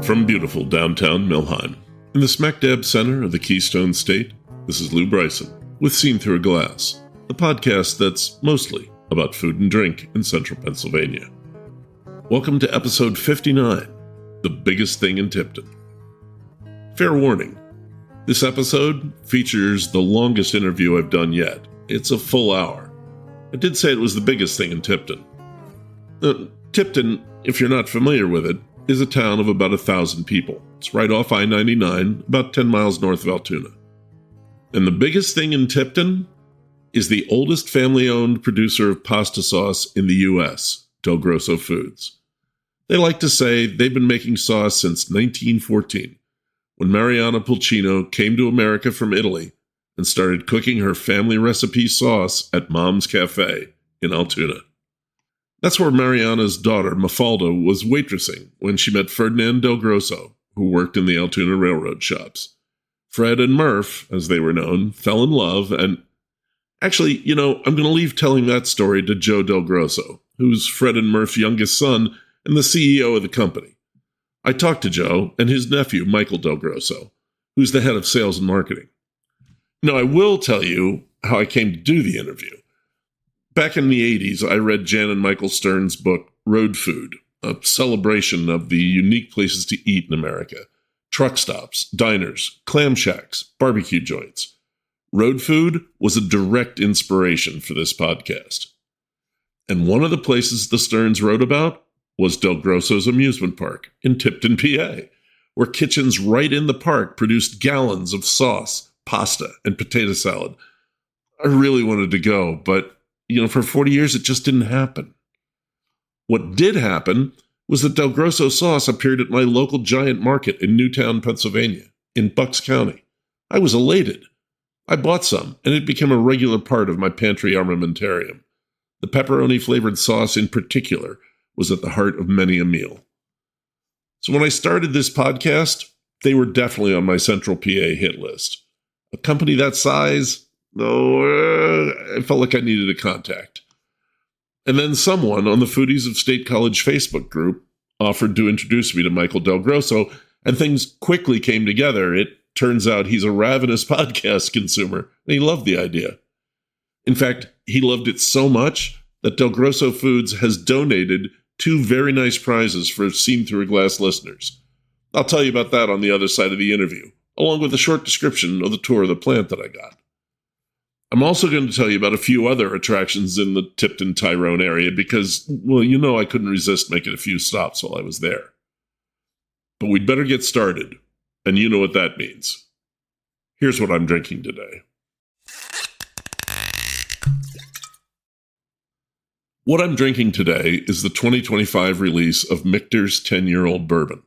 From beautiful downtown Millheim, in the smack dab center of the Keystone State, this is Lou Bryson with Seen Through a Glass, the podcast that's mostly about food and drink in central Pennsylvania. Welcome to episode 59, The Biggest Thing in Tipton. Fair warning, this episode features the longest interview I've done yet. It's a full hour. I did say it was the biggest thing in Tipton. Tipton, if you're not familiar with it, is a town of about 1,000 people. It's right off I-99, about 10 miles north of Altoona. And the biggest thing in Tipton is the oldest family-owned producer of pasta sauce in the U.S., DelGrosso Foods. They like to say they've been making sauce since 1914, when Mariana Pulcino came to America from Italy and started cooking her family recipe sauce at Mom's Cafe in Altoona. That's where Mariana's daughter, Mafalda, was waitressing when she met Ferdinand DelGrosso, who worked in the Altoona railroad shops. Fred and Murph, as they were known, fell in love, and actually, I'm going to leave telling that story to Joe DelGrosso, who's Fred and Murph's youngest son and the CEO of the company. I talked to Joe and his nephew, Michael DelGrosso, who's the head of sales and marketing. Now, I will tell you how I came to do the interview. Back in the 80s, I read Jan and Michael Stern's book, Road Food, a celebration of the unique places to eat in America. Truck stops, diners, clam shacks, barbecue joints. Road Food was a direct inspiration for this podcast. And one of the places the Sterns wrote about was DelGrosso's amusement park in Tipton, PA, where kitchens right in the park produced gallons of sauce, pasta, and potato salad. I really wanted to go, but, for 40 years, it just didn't happen. What did happen was that DelGrosso sauce appeared at my local giant market in Newtown, Pennsylvania, in Bucks County. I was elated. I bought some, and it became a regular part of my pantry armamentarium. The pepperoni-flavored sauce in particular was at the heart of many a meal. So when I started this podcast, they were definitely on my central PA hit list. A company that size, I felt like I needed a contact. And then someone on the Foodies of State College Facebook group offered to introduce me to Michael DelGrosso, and things quickly came together. It turns out he's a ravenous podcast consumer, and he loved the idea. In fact, he loved it so much that DelGrosso Foods has donated 2 very nice prizes for Seen Through a Glass listeners. I'll tell you about that on the other side of the interview, along with a short description of the tour of the plant that I got. I'm also going to tell you about a few other attractions in the Tipton-Tyrone area because, I couldn't resist making a few stops while I was there. But we'd better get started, and you know what that means. Here's what I'm drinking today. What I'm drinking today is the 2025 release of Michter's 10-year-old bourbon.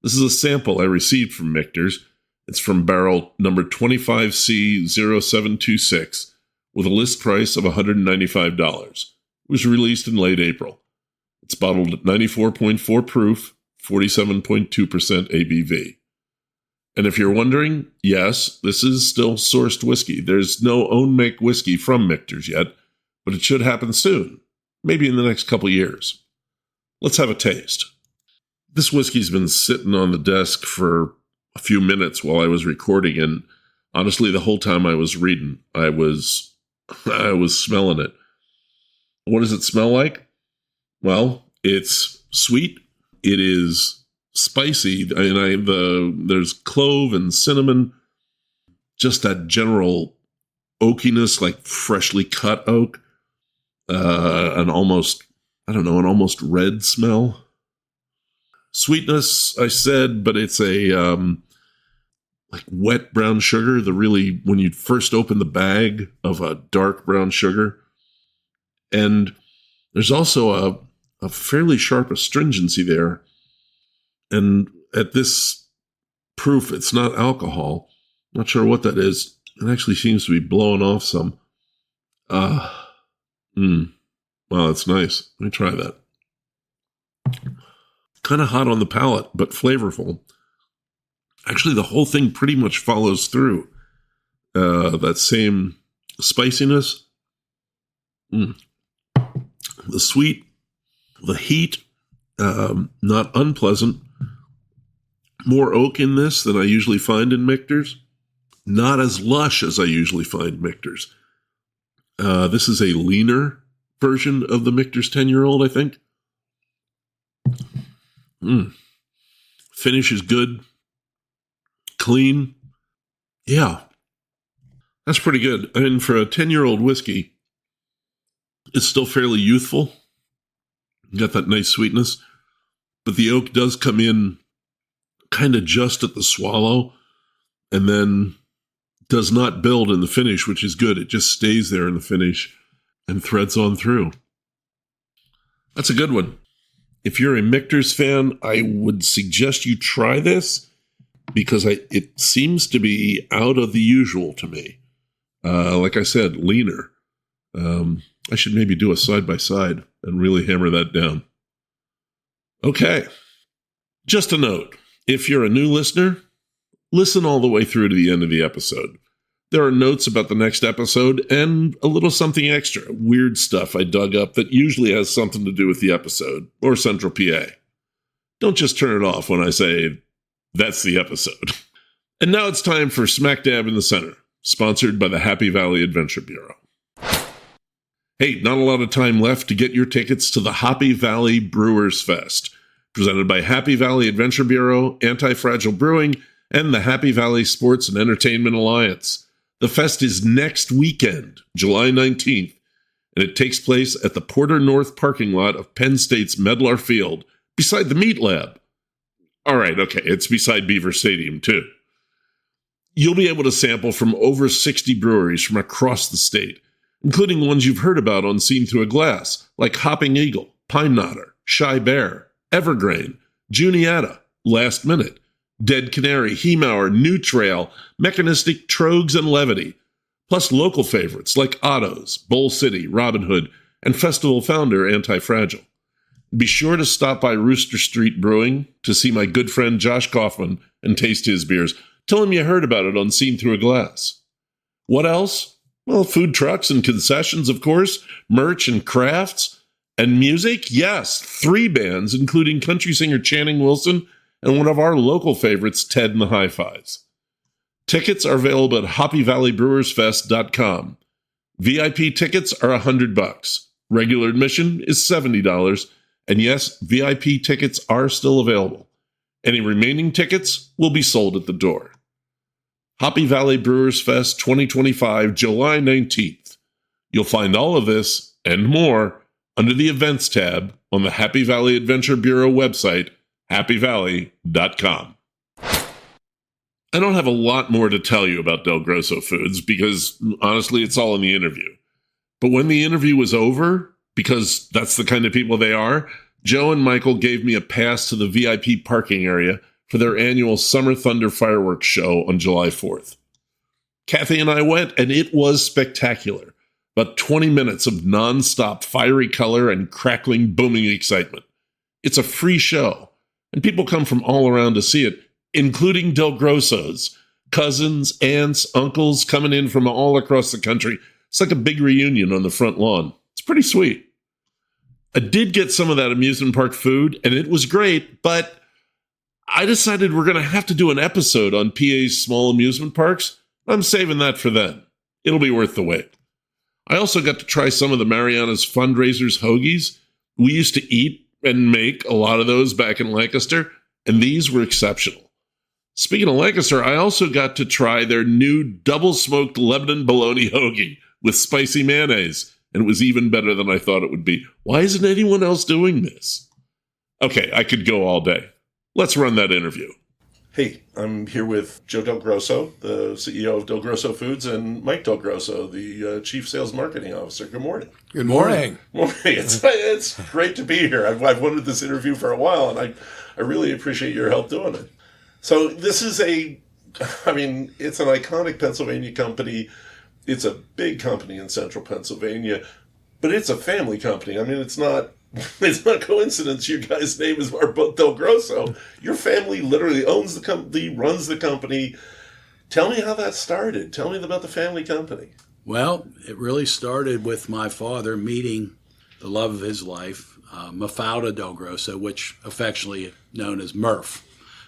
This is a sample I received from Michter's. It's from barrel number 25C0726 with a list price of $195. It was released in late April. It's bottled at 94.4 proof, 47.2% ABV. And if you're wondering, yes, this is still sourced whiskey. There's no own-make whiskey from Michter's yet, but it should happen soon, maybe in the next couple years. Let's have a taste. This whiskey's been sitting on the desk for a few minutes while I was recording, and honestly, the whole time I was reading, I was smelling it. What does it smell like? Well, it's sweet. It is spicy, and there's clove and cinnamon, just that general oakiness, like freshly cut oak, an almost red smell. Sweetness, I said, but it's a like wet brown sugar, when you first open the bag of a dark brown sugar. And there's also a fairly sharp astringency there. And at this proof, it's not alcohol. Not sure what that is. It actually seems to be blowing off some. Wow, that's nice. Let me try that. Kind of hot on the palate, but flavorful. Actually, the whole thing pretty much follows through that same spiciness. The sweet, the heat, not unpleasant. more oak in this than I usually find in Michter's. Not as lush as I usually find Michter's. This is a leaner version of the Michter's 10-year-old, I think. Finish is good. Clean. Yeah. That's pretty good. I mean, for a 10-year-old whiskey, it's still fairly youthful. Got that nice sweetness. But the oak does come in kind of just at the swallow and then does not build in the finish, which is good. It just stays there in the finish and threads on through. That's a good one. If you're a Michter's fan, I would suggest you try this because it seems to be out of the usual to me. Like I said, leaner. I should maybe do a side-by-side and really hammer that down. Okay. Just a note. If you're a new listener, listen all the way through to the end of the episode. There are notes about the next episode and a little something extra, weird stuff I dug up that usually has something to do with the episode or Central PA. Don't just turn it off when I say, that's the episode. And now it's time for Smack Dab in the Center, sponsored by the Happy Valley Adventure Bureau. Hey, not a lot of time left to get your tickets to the Happy Valley Brewers Fest, presented by Happy Valley Adventure Bureau, Anti-Fragile Brewing, and the Happy Valley Sports and Entertainment Alliance. The fest is next weekend, July 19th, and it takes place at the Porter North parking lot of Penn State's Medlar Field, beside the Meat Lab. All right, okay, it's beside Beaver Stadium, too. You'll be able to sample from over 60 breweries from across the state, including ones you've heard about on Seen Through a Glass, like Hopping Eagle, Pine Knotter, Shy Bear, Evergrain, Juniata, Last Minute, Dead Canary, Hemauer, New Trail, Mechanistic, Trogs, and Levity, plus local favorites like Otto's, Bowl City, Robin Hood, and festival founder Anti-Fragile. Be sure to stop by Rooster Street Brewing to see my good friend Josh Kaufman and taste his beers. Tell him you heard about it on Seen Through a Glass. What else? Well, food trucks and concessions, of course, merch and crafts, and music. Yes, 3 bands, including country singer Channing Wilson and one of our local favorites, Ted and the Hi-Fis. Tickets are available at HappyValleyBrewersFest.com. VIP tickets are $100. Regular admission is $70. And yes, VIP tickets are still available. Any remaining tickets will be sold at the door. Happy Valley Brewers Fest 2025, July 19th. You'll find all of this and more under the Events tab on the Happy Valley Adventure Bureau website, happyvalley.com. I don't have a lot more to tell you about DelGrosso Foods because, honestly, it's all in the interview. But when the interview was over, because that's the kind of people they are, Joe and Michael gave me a pass to the VIP parking area for their annual Summer Thunder fireworks show on July 4th. Kathy and I went, and it was spectacular. About 20 minutes of non-stop fiery color and crackling, booming excitement. It's a free show, and people come from all around to see it, including DelGrossos, cousins, aunts, uncles coming in from all across the country. It's like a big reunion on the front lawn. It's pretty sweet. I did get some of that amusement park food, and it was great, but I decided we're going to have to do an episode on PA's small amusement parks. I'm saving that for then. It'll be worth the wait. I also got to try some of the Mariana's Fundraisers hoagies. We used to eat and make a lot of those back in Lancaster, and these were exceptional. Speaking of Lancaster, I also got to try their new double-smoked Lebanon bologna hoagie with spicy mayonnaise, and it was even better than I thought it would be. Why isn't anyone else doing this? Okay, I could go all day. Let's run that interview. Hey, I'm here with Joe DelGrosso, the CEO of DelGrosso Foods, and Mike DelGrosso, the Chief Sales Marketing Officer. Good morning. Good morning. Morning. It's great to be here. I've wanted this interview for a while, and I really appreciate your help doing it. So this is it's an iconic Pennsylvania company. It's a big company in central Pennsylvania, but it's a family company. I mean, it's not coincidence your guys' names are both DelGrosso. Your family literally owns the company, runs the company. Tell me how that started. Tell me about the family company. Well, it really started with my father meeting the love of his life, Mafalda DelGrosso, which affectionately known as Murph.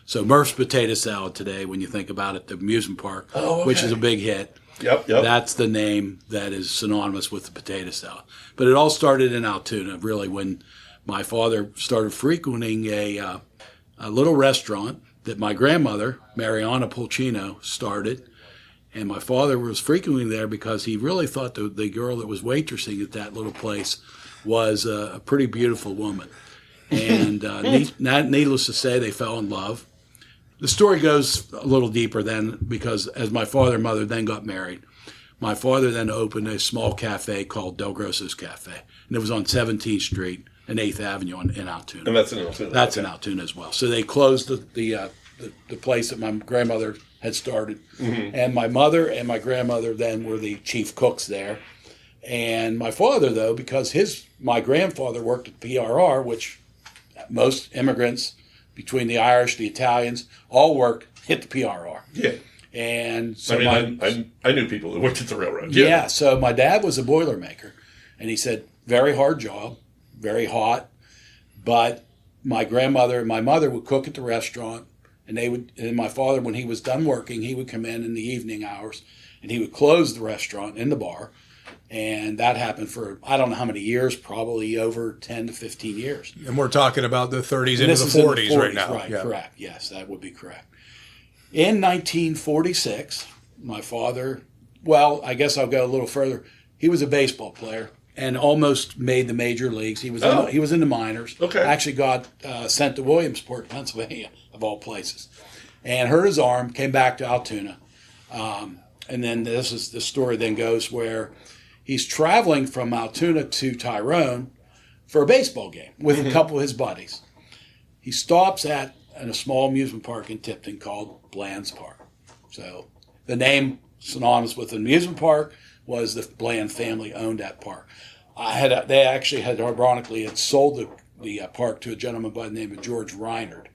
So Murph's Potato Salad today, when you think about it, the amusement park, Oh, okay. which is a big hit. Yep. That's the name that is synonymous with the potato salad. But it all started in Altoona, really, when my father started frequenting a little restaurant that my grandmother, Mariana Pulcino, started. And my father was frequenting there because he really thought the girl that was waitressing at that little place was a pretty beautiful woman. And needless to say, they fell in love. The story goes a little deeper then, because as my father and mother then got married, my father then opened a small cafe called DelGrosso's Cafe. And it was on 17th Street and 8th Avenue in Altoona. And that's in Altoona. That's in Altoona as well. So they closed the place that my grandmother had started. Mm-hmm. And my mother and my grandmother then were the chief cooks there. And my father, though, because my grandfather worked at PRR, which most immigrants between the Irish, the Italians, all hit the PRR. Yeah. And so I knew people who worked at the railroad. Yeah. So my dad was a boilermaker, and he said, very hard job, very hot, but my grandmother and my mother would cook at the restaurant, and my father, when he was done working, he would come in the evening hours, and he would close the restaurant in the bar. And that happened for, I don't know how many years, probably over 10 to 15 years. And we're talking about the 30s into the 40s right now. Right, yeah. Correct. Yes, that would be correct. In 1946, my father, well, I guess I'll go a little further. He was a baseball player and almost made the major leagues. He was in the minors. Okay. Actually got sent to Williamsport, Pennsylvania, of all places, and hurt his arm, came back to Altoona. And then the story then goes where he's traveling from Altoona to Tyrone for a baseball game with a couple of his buddies. He stops at a small amusement park in Tipton called Bland's Park. So the name synonymous with the amusement park was the Bland family owned that park. They actually had ironically sold the park to a gentleman by the name of George Reinard.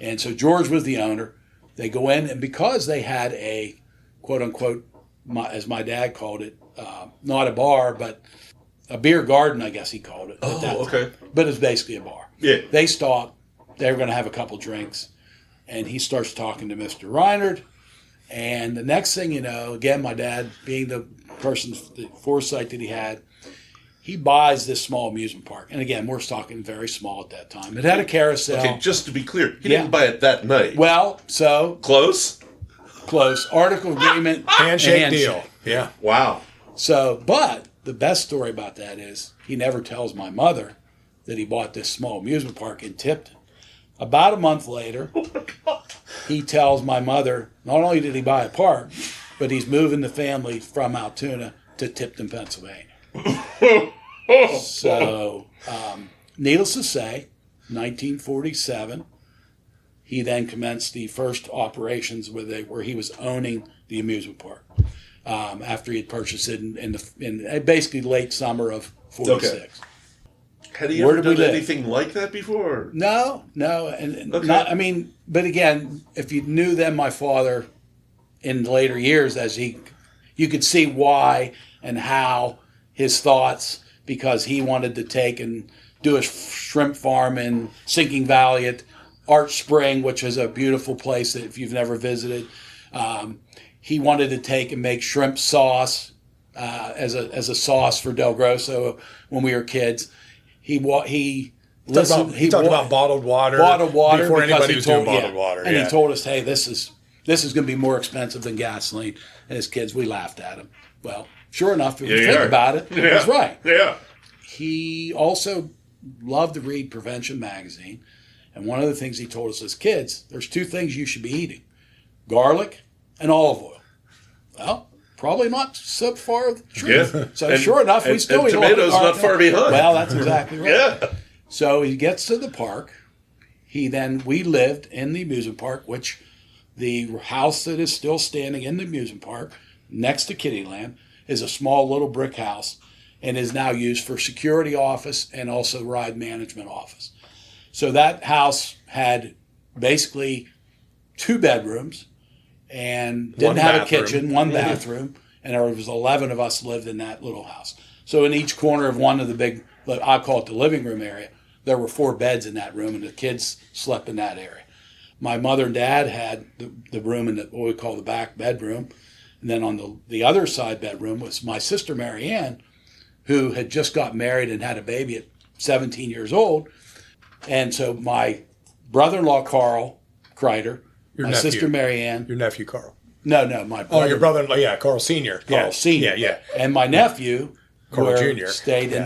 And so George was the owner. They go in, and because they had a quote unquote, as my dad called it, not a bar, but a beer garden, I guess he called it. Okay. But it's basically a bar. Yeah. They stop. They were going to have a couple drinks, and he starts talking to Mr. Reinard. And the next thing you know, again, my dad, being the foresight that he had, he buys this small amusement park. And again, we're talking very small at that time. It had a carousel. Okay, just to be clear, he didn't buy it that night. Well, so Close. Article agreement. Handshake deal. Yeah. Wow. So, but the best story about that is he never tells my mother that he bought this small amusement park in Tipton. About a month later, he tells my mother, not only did he buy a park, but he's moving the family from Altoona to Tipton, Pennsylvania. So, needless to say, 1947, he then commenced the first operations where he was owning the amusement park after he had purchased it in basically late summer of 46. Okay. Had he ever done anything like that before? No, and okay. But again, if you knew then my father in later years, you could see why and how his thoughts, because he wanted to take and do a shrimp farm in Sinking Valley at Arch Spring, which is a beautiful place that if you've never visited. He wanted to take and make shrimp sauce as a sauce for DelGrosso when we were kids. He talked about bottled water before anybody was doing bottled water. And he told us, hey, this is going to be more expensive than gasoline. And as kids, we laughed at him. Well, sure enough, if you think about it, he was right. Yeah. He also loved to read Prevention magazine. And one of the things he told us as kids, there's two things you should be eating: garlic and olive oil. Well, probably not so far true. Yeah. So sure enough, we still eat tomatoes not far behind. Well, that's exactly right. Yeah. So he gets to the park. We lived in the amusement park, which the house that is still standing in the amusement park next to Kittyland is a small little brick house and is now used for security office and also ride management office. So that house had basically 2 bedrooms and didn't have a kitchen, 1 bathroom, and there was 11 of us lived in that little house. So in each corner of one of the big, I call it the living room area, there were 4 beds in that room, and the kids slept in that area. My mother and dad had the room in what we call the back bedroom. And then on the other side bedroom was my sister, Mary Ann, who had just got married and had a baby at 17 years old. And so my brother-in-law, Carl Kreider, my sister, Mary Ann. Your nephew, Carl. No, my brother. Oh, your brother-in-law, yeah, Carl Sr. Carl Sr. Yeah. And my nephew, Carl Jr. stayed in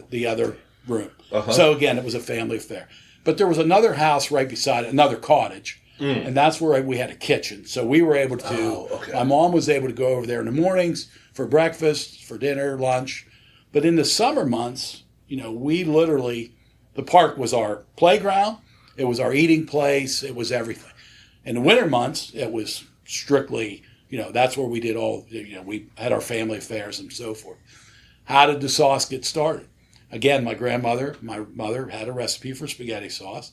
the other room. So again, it was a family affair. But there was another house right beside it, another cottage, and that's where we had a kitchen. So we were able to, my mom was able to go over there in the mornings for breakfast, for dinner, lunch. But in the summer months, we literally, the park was our playground, it was our eating place, it was everything. In the winter months, it was strictly, that's where we did all, we had our family affairs and so forth. How did the sauce get started? Again, my mother had a recipe for spaghetti sauce.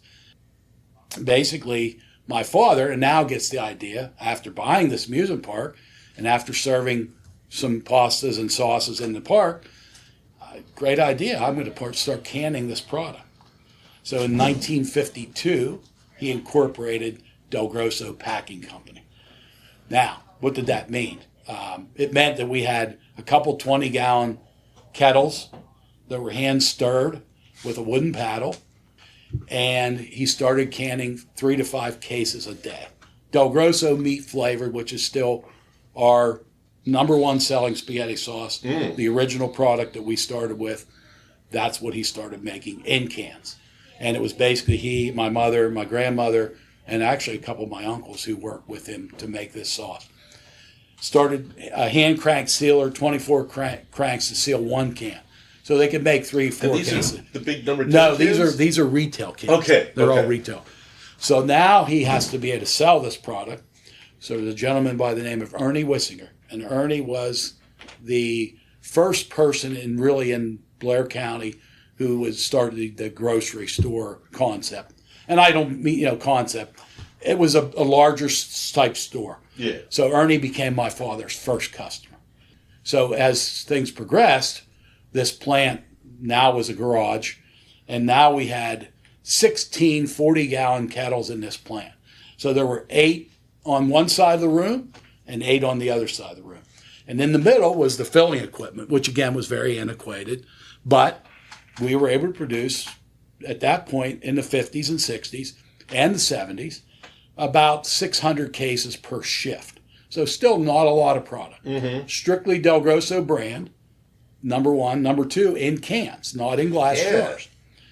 Basically, my father, and now gets the idea, after buying this amusement park, and after serving some pastas and sauces in the park, great idea, I'm going to start canning this product. So in 1952, he incorporated DelGrosso Packing Company. Now, what did that mean? It meant that we had a couple 20-gallon kettles that were hand-stirred with a wooden paddle, and he started canning 3 to 5 cases a day. DelGrosso meat flavored, which is still our number one selling spaghetti sauce, the original product that we started with, that's what he started making in cans. And it was basically my mother, my grandmother, and actually a couple of my uncles who worked with him to make this sauce. Started a hand crank sealer, 24 cranks to seal 1 can. So they could make 3, 4 and these cases. Are the big number 10 No, cans? these are retail cans. Okay. They're all retail. So now he has to be able to sell this product. So there's a gentleman by the name of Ernie Wissinger. And Ernie was the first person in Blair County who was started the grocery store concept. And I don't mean, concept. It was a larger type store. Yeah. So Ernie became my father's first customer. So as things progressed, this plant now was a garage, and now we had 16 40-gallon kettles in this plant. So there were 8 on one side of the room and 8 on the other side of the room. And in the middle was the filling equipment, which again was very antiquated, but we were able to produce at that point in the 50s and 60s and the 70s about 600 cases per shift. So still not a lot of product. Strictly DelGrosso brand. Number one. Number 2, in cans, not in glass jars.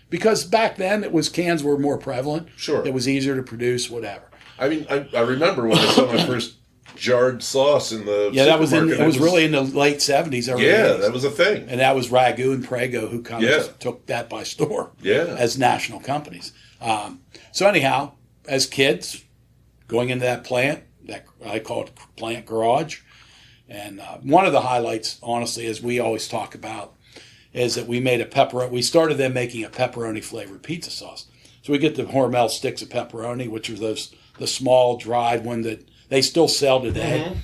Because back then, cans were more prevalent. Sure. It was easier to produce, whatever. I mean, I remember when I saw my first jarred sauce in the it was really in the late 70s, early 80s. That was a thing. And that was Ragu and Prego who kind of took that by storm as national companies. So anyhow, as kids, going into that plant, that I call it plant garage, and one of the highlights, honestly, as we always talk about, is that we made we started them making a pepperoni flavored pizza sauce. So we get the Hormel sticks of pepperoni, which are the small dried one that they still sell today.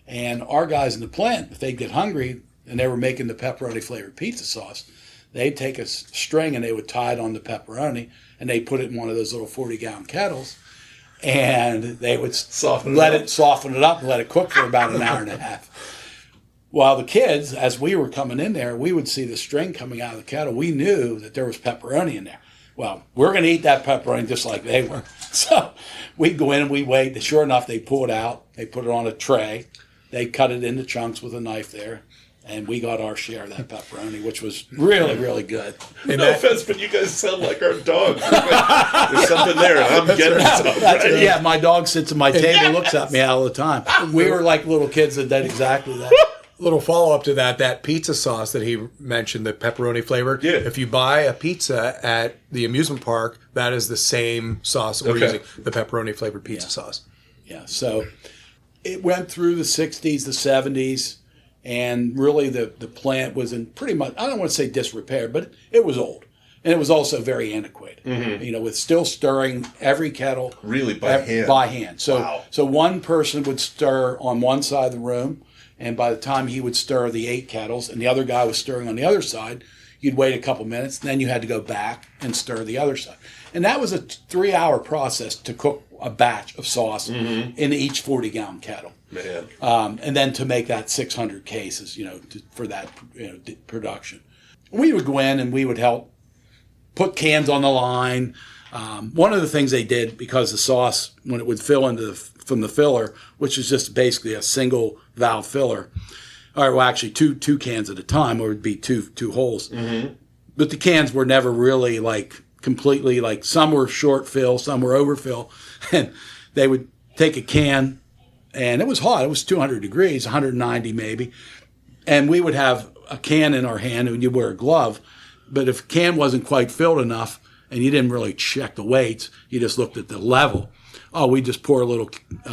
And our guys in the plant, if they get hungry and they were making the pepperoni flavored pizza sauce, they'd take a string and they would tie it on the pepperoni and they'd put it in one of those little 40-gallon kettles. And they would soften it up and let it cook for about an hour and a half. While the kids, as we were coming in there, we would see the string coming out of the kettle. We knew that there was pepperoni in there. Well, we're going to eat that pepperoni just like they were. So we'd go in and we'd wait. Sure enough, they pull it out. They put it on a tray. They cut it into chunks with a knife there. And we got our share of that pepperoni, which was really, really good. No offense, but you guys sound like our dogs. There's something there. I'm getting something. Right? Yeah, my dog sits at my table, looks at me all the time. We were like little kids that did exactly that. Little follow-up to that pizza sauce that he mentioned, the pepperoni flavor. Yeah. If you buy a pizza at the amusement park, that is the same sauce that we're using, the pepperoni flavored pizza sauce. Yeah, so it went through the 60s, the 70s, and really the plant was in pretty much, I don't want to say disrepair, but it was old. And it was also very antiquated, with still stirring every kettle. Really, by hand? By hand. So, wow. So one person would stir on one side of the room, and by the time he would stir the 8 kettles, and the other guy was stirring on the other side, You'd wait a couple minutes, then you had to go back and stir the other side. And that was a 3-hour process to cook a batch of sauce in each 40-gallon kettle. Man. And then to make that 600 cases, for that production. We would go in and we would help put cans on the line. One of the things they did, because the sauce, when it would fill from the filler, which is just basically a single valve filler, or well, actually two cans at a time, or it would be two holes. Mm-hmm. But the cans were never really completely, some were short fill, some were overfill, and they would take a can, and it was hot. It was 200 degrees, 190 maybe, and we would have a can in our hand, and you'd wear a glove. But if a can wasn't quite filled enough, and you didn't really check the weights, you just looked at the level. Oh, we just pour a little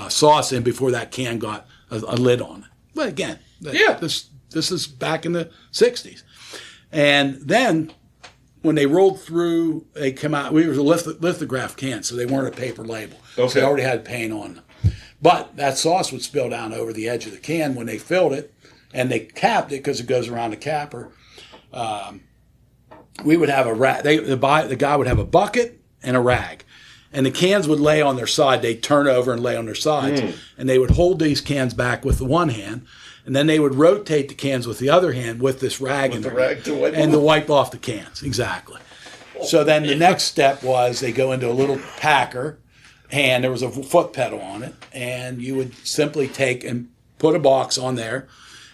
sauce in before that can got a lid on it. But again, this is back in the 60s. And then when they rolled through, they come out, we were lithograph cans, so they weren't a paper label. Okay. So they already had paint on them. But that sauce would spill down over the edge of the can when they filled it, and they capped it because it goes around the capper. We would have a rag. The guy would have a bucket and a rag, and the cans would lay on their side. They'd turn over and lay on their sides, and they would hold these cans back with the one hand, and then they would rotate the cans with the other hand with this rag to wipe off the cans. Exactly. So then the next step was they go into a little packer, and there was a foot pedal on it, and you would simply take and put a box on there,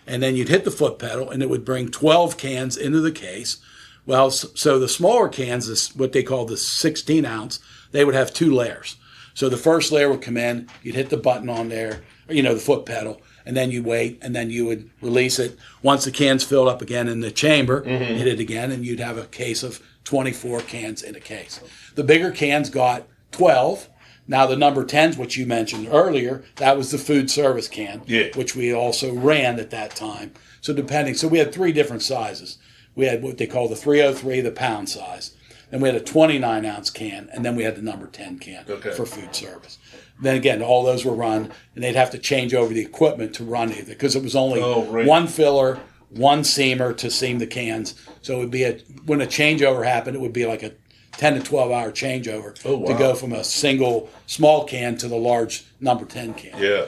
and then you'd hit the foot pedal, and it would bring 12 cans into the case. Well, so the smaller cans, is what they call the 16 ounce, they would have 2 layers. So the first layer would come in, you'd hit the button on there, the foot pedal, and then you wait, and then you would release it. Once the can's filled up again in the chamber, hit it again, and you'd have a case of 24 cans in a case. The bigger cans got 12. Now the number 10s, which you mentioned earlier, that was the food service can, which we also ran at that time. So we had 3 different sizes. We had what they call the 303, the pound size. Then we had a 29-ounce can, and then we had the number 10 can for food service. Then again, all those were run, and they'd have to change over the equipment to run it because it was only one filler, one seamer to seam the cans. So it would be when a changeover happened, it would be like a 10 to 12-hour changeover to go from a single small can to the large number 10 can. Yeah.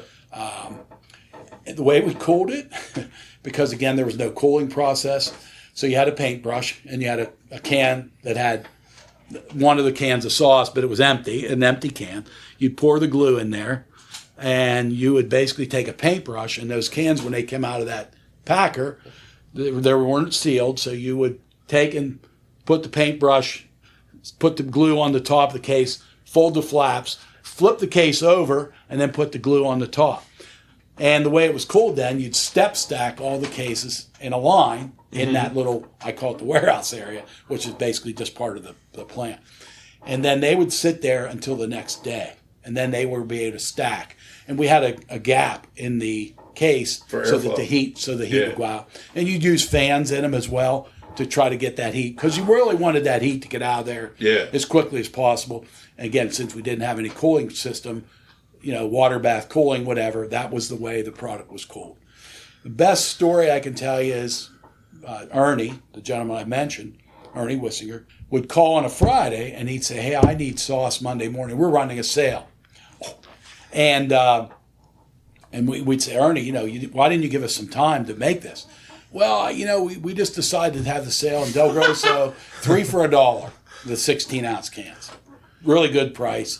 The way we cooled it, because again, there was no cooling process. So you had a paintbrush, and you had a can that had one of the cans of sauce, but it was empty, an empty can. You'd pour the glue in there, and you would basically take a paintbrush, and those cans, when they came out of that packer, they weren't sealed, so you would take and put the paintbrush, put the glue on the top of the case, fold the flaps, flip the case over, and then put the glue on the top. And the way it was cooled then, you'd step stack all the cases in a line in that little, I call it the warehouse area, which is basically just part of the plant. And then they would sit there until the next day. And then they would be able to stack. And we had a gap in the case so that the heat would go out. And you'd use fans in them as well to try to get that heat, because you really wanted that heat to get out of there as quickly as possible. And again, since we didn't have any cooling system, water bath cooling, whatever, that was the way the product was cooled. The best story I can tell you is Ernie, the gentleman I mentioned, Ernie Wissinger, would call on a Friday and he'd say, "Hey, I need sauce Monday morning. We're running a sale." And we'd say, "Ernie, why didn't you give us some time to make this?" "Well, we just decided to have the sale in DelGrosso, 3 for $1, the 16-ounce cans. Really good price."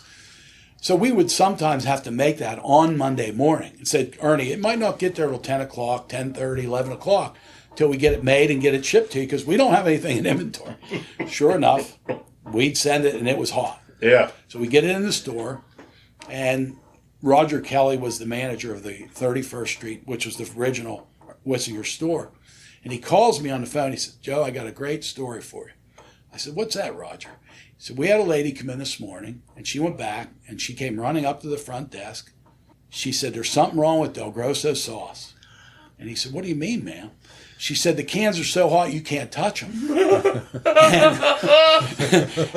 So we would sometimes have to make that on Monday morning and said, "Ernie, it might not get there till 10 o'clock, 10:30, 11 o'clock till we get it made and get it shipped to you because we don't have anything in inventory." Sure enough, we'd send it and it was hot. Yeah. So we get it in the store, and Roger Kelly was the manager of the 31st Street, which was the original Wissinger store. And he calls me on the phone. He said, "Joe, I got a great story for you." I said, "What's that, Roger?" He said, "We had a lady come in this morning, and she went back, and she came running up to the front desk. She said, 'There's something wrong with DelGrosso sauce.'" And he said, "What do you mean, ma'am?" She said, "The cans are so hot you can't touch them."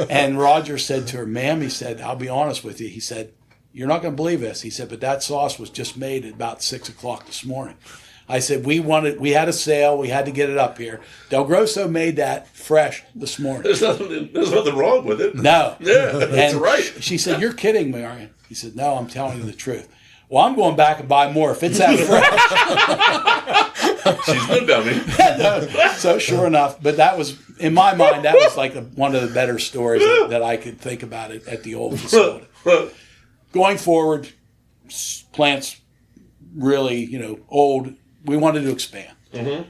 and Roger said to her, "Ma'am," he said, "I'll be honest with you." He said, "You're not going to believe this." He said, "But that sauce was just made at about 6 o'clock this morning." I said, we had a sale. We had to get it up here. DelGrosso made that fresh this morning. There's nothing wrong with it. No. Yeah, that's right. She said, you're kidding me, aren't you? He said, no, I'm telling you the truth. Well, I'm going back and buy more if it's that fresh. She's no dummy. So sure enough, but that was, in my mind, that was like one of the better stories that I could think about it at the old facility. Going forward, plants really, old. We wanted to expand. Mm-hmm.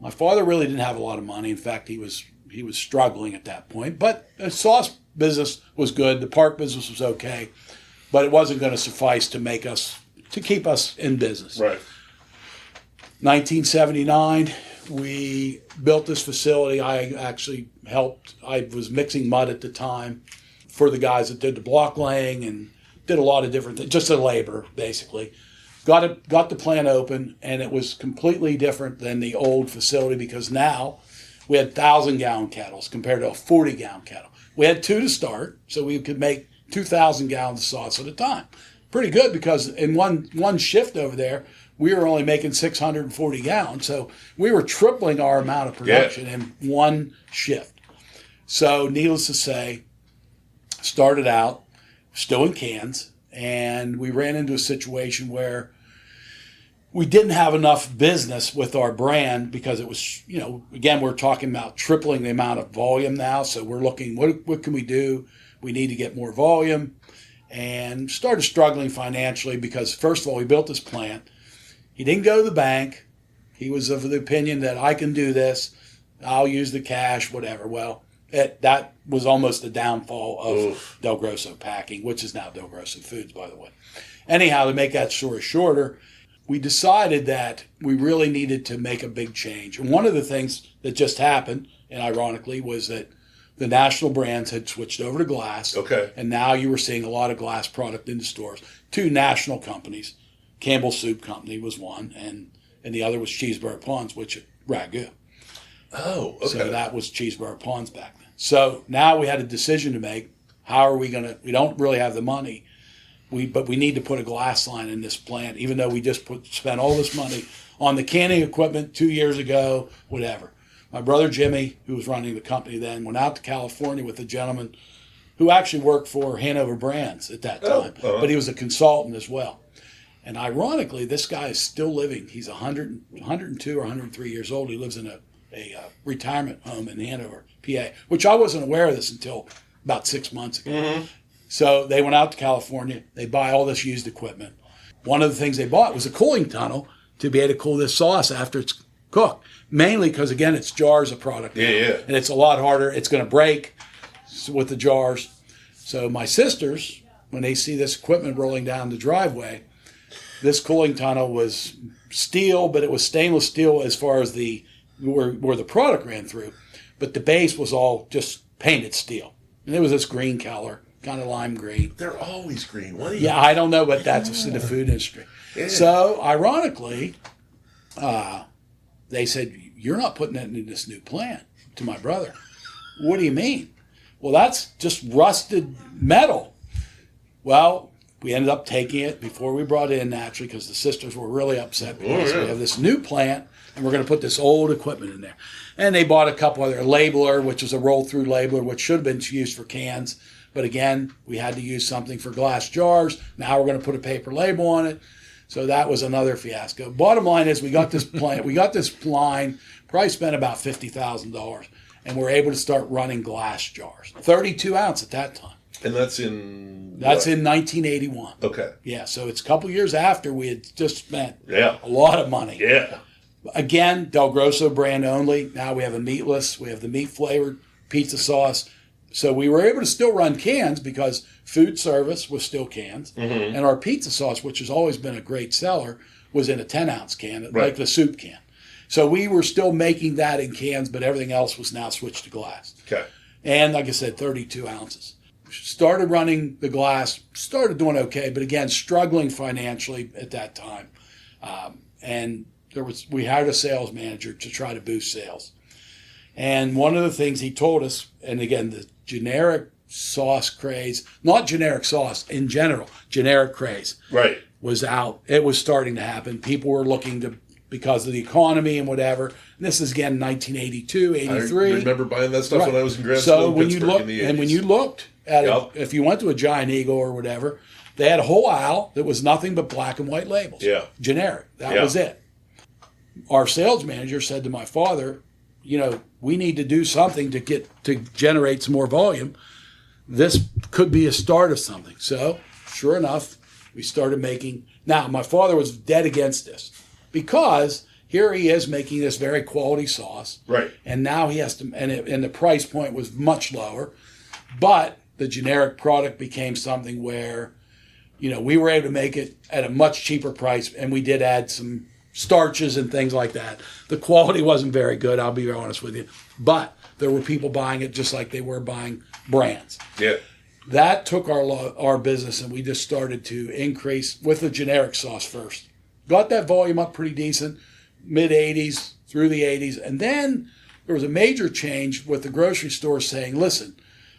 My father really didn't have a lot of money. In fact, he was struggling at that point. But the sauce business was good. The park business was okay, but it wasn't going to suffice to keep us in business. Right. 1979, we built this facility. I actually helped. I was mixing mud at the time for the guys that did the block laying and did a lot of different things, just the labor, basically. Got the plant open, and it was completely different than the old facility because now we had 1,000-gallon kettles compared to a 40-gallon kettle. We had 2 to start, so we could make 2,000 gallons of sauce at a time. Pretty good because in one shift over there, we were only making 640 gallons. So we were tripling our amount of production in one shift. So needless to say, started out still in cans, and we ran into a situation where we didn't have enough business with our brand because it was, again, we're talking about tripling the amount of volume now. So we're looking, what can we do? We need to get more volume, and started struggling financially because, first of all, we built this plant. He didn't go to the bank. He was of the opinion that I can do this. I'll use the cash, whatever. Well, that was almost the downfall of DelGrosso Packing, which is now DelGrosso Foods, by the way. Anyhow, to make that story shorter, we decided that we really needed to make a big change. And one of the things that just happened, and ironically, was that the national brands had switched over to glass. Okay. And now you were seeing a lot of glass product in the stores. 2 national companies. Campbell Soup Company was one, and the other was Cheeseburger Ponds, which Ragu. Oh, okay. So that was Cheeseburger Ponds back then. So now we had a decision to make. How are we going to, we don't really have the money, but we need to put a glass line in this plant, even though we just spent all this money on the canning equipment 2 years ago, whatever. My brother Jimmy, who was running the company then, went out to California with a gentleman who actually worked for Hanover Brands at that time, but he was a consultant as well. And ironically, this guy is still living. He's 102 or 103 years old. He lives in a retirement home in Hanover, PA, which I wasn't aware of this until about 6 months ago. Mm-hmm. So they went out to California. They buy all this used equipment. One of the things they bought was a cooling tunnel to be able to cool this sauce after it's cooked, mainly because, again, it's jars of product. Yeah. And it's a lot harder. It's going to break with the jars. So my sisters, when they see this equipment rolling down the driveway, this cooling tunnel was steel, but it was stainless steel as far as where the product ran through. But the base was all just painted steel. And it was this green color, kind of lime green. They're always green. What are you? Yeah, I don't know, but that's in the food industry. Yeah. So, ironically, they said, you're not putting that in this new plant, to my brother. What do you mean? Well, that's just rusted metal. Well, we ended up taking it before we brought it in, naturally, because the sisters were really upset because we have this new plant, and we're going to put this old equipment in there. And they bought a couple other labeler, which was a roll-through labeler, which should have been used for cans. But again, we had to use something for glass jars. Now we're going to put a paper label on it. So that was another fiasco. Bottom line is we got this plant, we got this line, probably spent about $50,000, and we're able to start running glass jars. 32 ounce at that time. And that's in... That's in 1981. Okay. Yeah, so it's a couple years after we had just spent a lot of money. Yeah. Again, DelGrosso brand only. Now we have a meatless. We have the meat-flavored pizza sauce. So we were able to still run cans because food service was still cans. Mm-hmm. And our pizza sauce, which has always been a great seller, was in a 10-ounce can, like the soup can. So we were still making that in cans, but everything else was now switched to glass. Okay. And like I said, 32 ounces. Started running the glass, started doing okay, but again, struggling financially at that time. And we hired a sales manager to try to boost sales. And one of the things he told us, and again, the generic sauce craze, not generic sauce in general, generic craze was out. It was starting to happen. People were looking to because of the economy and whatever. And this is again 1982, 83. I remember buying that stuff Right. when I was in grad So school in when Pittsburgh you look, in the 80s. and when you looked at Yep. it, if you went to a Giant Eagle or whatever, they had a whole aisle that was nothing but black and white labels. Yeah. Generic. That Yeah. was it. Our sales manager said to my father, we need to do something to generate some more volume. This could be a start of something. So, sure enough, we started making. Now, my father was dead against this because here he is making this very quality sauce. Right. And now he has to, and the price point was much lower. But the generic product became something where, we were able to make it at a much cheaper price, and we did add some starches and things like that. The quality wasn't very good, I'll be honest with you. But there were people buying it just like they were buying brands. Yeah. That took our business, and we just started to increase with the generic sauce first. Got that volume up pretty decent, mid-80s through the 80s. And then there was a major change with the grocery store saying, listen,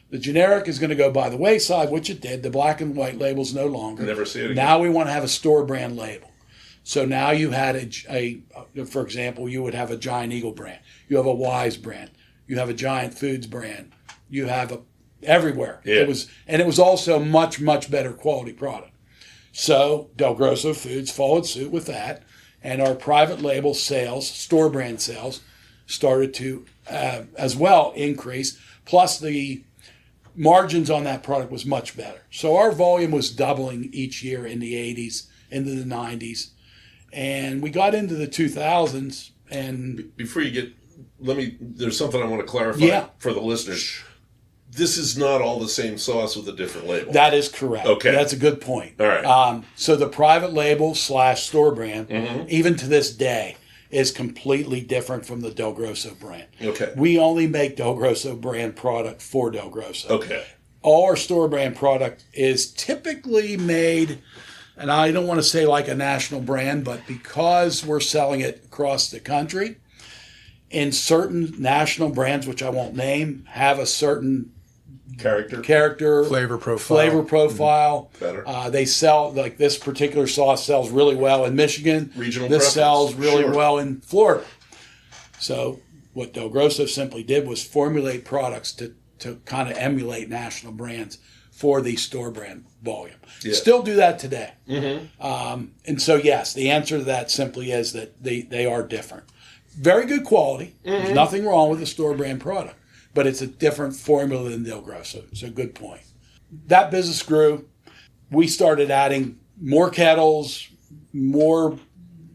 the generic is going to go by the wayside, which it did. The black and white label's no longer. Never see it again. Now we want to have a store brand label. So now you had for example, you would have a Giant Eagle brand. You have a Wise brand. You have a Giant Foods brand. You have everywhere. Yeah. It was also much, much better quality product. So DelGrosso Foods followed suit with that, and our private label sales, store brand sales, started to as well increase. Plus the margins on that product was much better. So our volume was doubling each year in the 80s, into the 90s. And we got into the 2000s, and Before you get, there's something I want to clarify for the listeners. This is not all the same sauce with a different label. that is correct. Okay. That's a good point. All right. So the private label / store brand, Mm-hmm. even to this day, is completely different from the DelGrosso brand. Okay. We only make DelGrosso brand product for DelGrosso. Okay. All our store brand product is typically made, and I don't want to say like a national brand, but because we're selling it across the country, in certain national brands, which I won't name, have a certain character, Flavor profile. Better. They sell, like this particular sauce sells really well in Michigan. Regional This preference. sells really Sure. well in Florida. So what DelGrosso simply did was formulate products to kind of emulate national brands for the store brand volume. Yeah. Still do that today. Mm-hmm. And so, yes, the answer to that simply is that they are different. Very good quality. Mm-hmm. There's nothing wrong with the store brand product, but it's a different formula than DelGrosso. It's a good point. That business grew. We started adding more kettles, more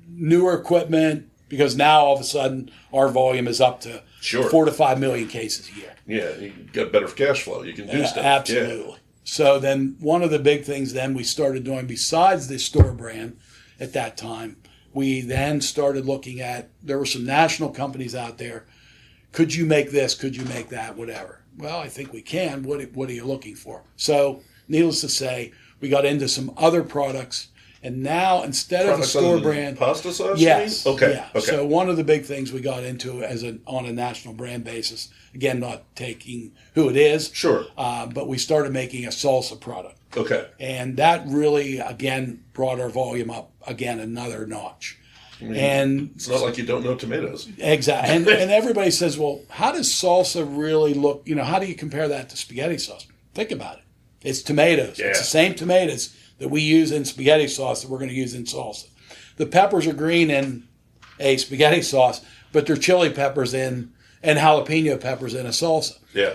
newer equipment, because now all of a sudden our volume is up to Sure. 4 to 5 million cases a year. Yeah, you got better cash flow. You can do stuff. Absolutely. Yeah. So then one of the big things then we started doing besides the store brand at that time, we then started looking at, there were some national companies out there. Could you make this? Could you make that? Whatever. Well, I think we can. What are you looking for? So needless to say, we got into some other products. And now instead of a Products store other than brand, pasta sauce? yes, you mean? Okay. yeah. Okay. So one of the big things we got into on a national brand basis, again, not taking who it is, Sure. but we started making a salsa product, Okay. and that really again brought our volume up again another notch. And It's not like you don't know tomatoes. exactly, and everybody says, well, how does salsa really look? How do you compare that to spaghetti sauce? Think about it. It's tomatoes. Yeah. It's the same tomatoes that we use in spaghetti sauce that we're going to use in salsa. The peppers are green in a spaghetti sauce, but they're chili peppers and jalapeno peppers in a salsa. Yeah.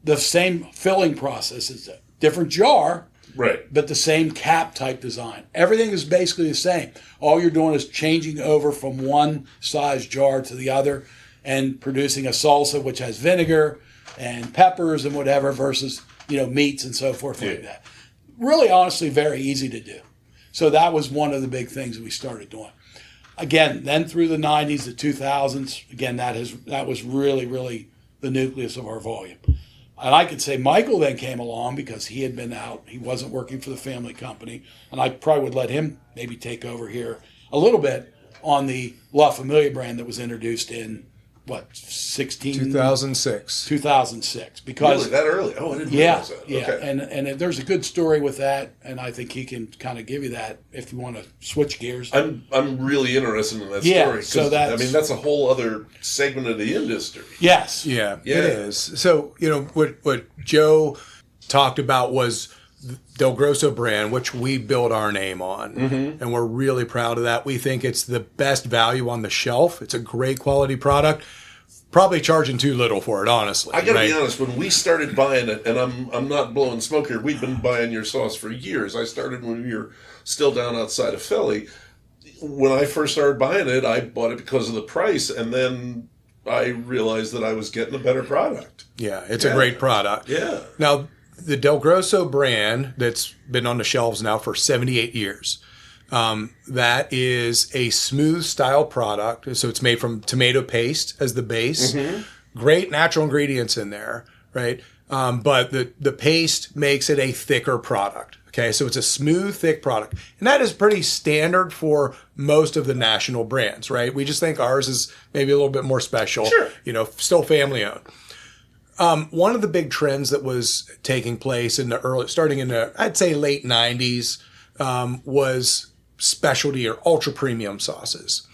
The same filling process is a different jar, Right. but the same cap type design. Everything is basically the same. All you're doing is changing over from one size jar to the other and producing a salsa which has vinegar and peppers and whatever versus, meats and so forth like that. Really, honestly, very easy to do. So that was one of the big things that we started doing. Again, then through the 90s, the 2000s, again, that was really, really the nucleus of our volume. And I could say Michael then came along because he had been out. He wasn't working for the family company. And I probably would let him maybe take over here a little bit on the La Familia brand that was introduced in what, 16? 2006. 2006. Because Really, that early? Oh, I didn't yeah, realize that. yeah, Okay. and there's a good story with that, and I think he can kind of give you that if you want to switch gears. I'm really interested in that Yeah, story. 'Cause, so that's a whole other segment of the industry. Yes. Yeah, Yeah. it is. So, what Joe talked about was DelGrosso brand, which we build our name on. Mm-hmm. And we're really proud of that. We think it's the best value on the shelf. It's a great quality product. Probably charging too little for it, honestly. I got to right? be honest. When we started buying it, and I'm not blowing smoke here. We've been buying your sauce for years. I started when we were still down outside of Philly. When I first started buying it, I bought it because of the price, and then I realized that I was getting a better product. Yeah, it's a great product. Yeah. Now, the DelGrosso brand that's been on the shelves now for 78 years, that is a smooth style product. So it's made from tomato paste as the base. Mm-hmm. Great natural ingredients in there, right? But the paste makes it a thicker product. Okay, so it's a smooth, thick product. And that is pretty standard for most of the national brands, right? We just think ours is maybe a little bit more special. Sure. Still family owned. One of the big trends that was taking place starting in the, I'd say late 90s, was specialty or ultra premium sauces.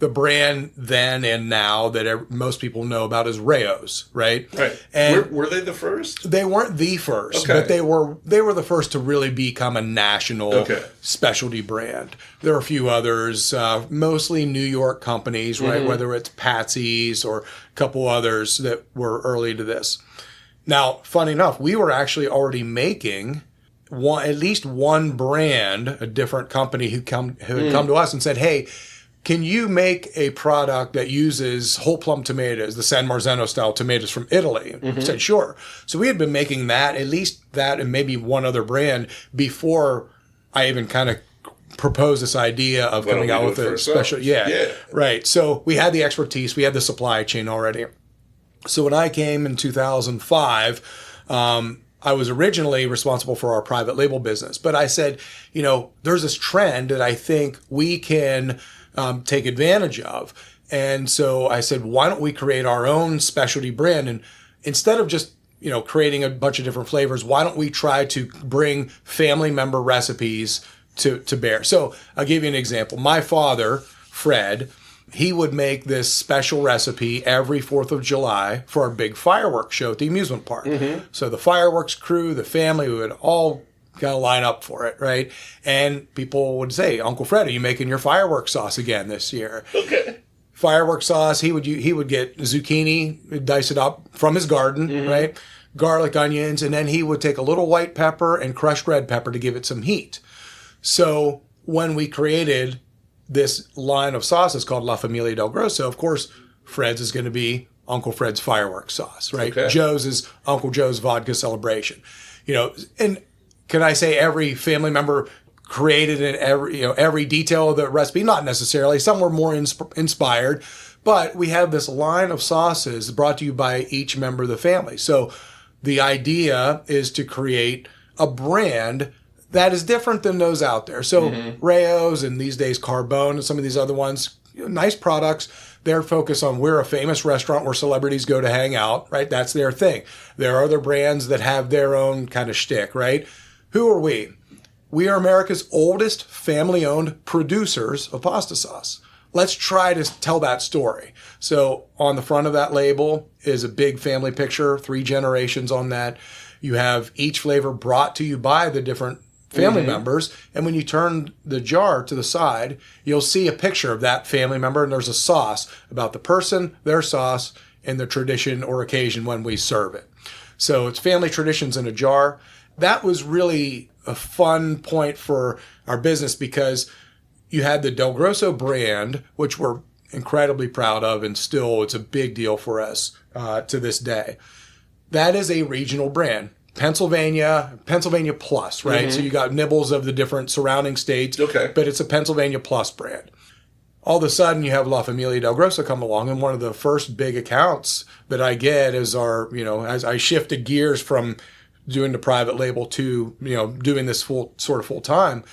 The brand then and now that most people know about is Rao's, right? Right. And were they the first? they weren't the first, Okay. but they were the first to really become a national specialty brand. There are a few others, mostly New York companies, right? Mm-hmm. Whether it's Patsy's or a couple others that were early to this. Now, funny enough, we were actually already making at least one brand, a different company who had come to us and said, "Hey, can you make a product that uses whole plum tomatoes, the San Marzano style tomatoes from Italy?" I said, "Sure." So we had been making that, at least that and maybe one other brand before I even kind of proposed this idea of coming out with a special. Yeah, right. So we had the expertise, we had the supply chain already. So when I came in 2005, I was originally responsible for our private label business, but I said, there's this trend that I think we can take advantage of. And so I said, why don't we create our own specialty brand? And instead of just, creating a bunch of different flavors, why don't we try to bring family member recipes to bear? So I'll give you an example. My father, Fred, he would make this special recipe every 4th of July for our big fireworks show at the amusement park. Mm-hmm. So the fireworks crew, the family, we would all kind of line up for it, right? And people would say, "Uncle Fred, are you making your fireworks sauce again this year?" Okay. Fireworks sauce, he would get zucchini, dice it up from his garden, right? Garlic, onions, and then he would take a little white pepper and crushed red pepper to give it some heat. So when we created this line of sauces called La Familia DelGrosso, of course, Fred's is going to be Uncle Fred's fireworks sauce, right? Okay. Joe's is Uncle Joe's vodka celebration. And can I say every family member created in every detail of the recipe? Not necessarily. Some were more inspired, but we have this line of sauces brought to you by each member of the family. So the idea is to create a brand that is different than those out there. So Rao's and these days Carbone and some of these other ones, nice products. They're focused on, we're a famous restaurant where celebrities go to hang out, right? That's their thing. There are other brands that have their own kind of shtick, right? Who are we? We are America's oldest family-owned producers of pasta sauce. Let's try to tell that story. So on the front of that label is a big family picture, 3 generations on that. You have each flavor brought to you by the different family members. And when you turn the jar to the side, you'll see a picture of that family member, and there's a sauce about the person, their sauce, and the tradition or occasion when we serve it. So it's family traditions in a jar. That was really a fun point for our business because you had the DelGrosso brand, which we're incredibly proud of, and still it's a big deal for us to this day. That is a regional brand. Pennsylvania Plus, right? So you got nibbles of the different surrounding states, but it's a Pennsylvania Plus brand. All of a sudden, you have La Familia DelGrosso come along, and one of the first big accounts that I get is as I shifted gears from doing the private label to, doing this full time.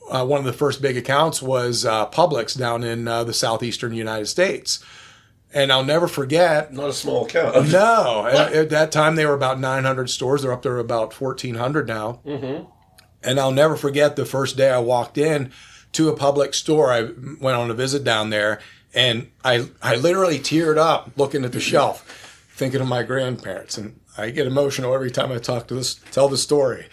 One of the first big accounts was Publix down in the southeastern United States. And I'll never forget. Not a small account. No. At that time, they were about 900 stores. They're up to about 1,400 now. Mm-hmm. And I'll never forget the first day I walked in to a public store. I went on a visit down there, and I literally teared up looking at the shelf, thinking of my grandparents. And I get emotional every time I tell the story.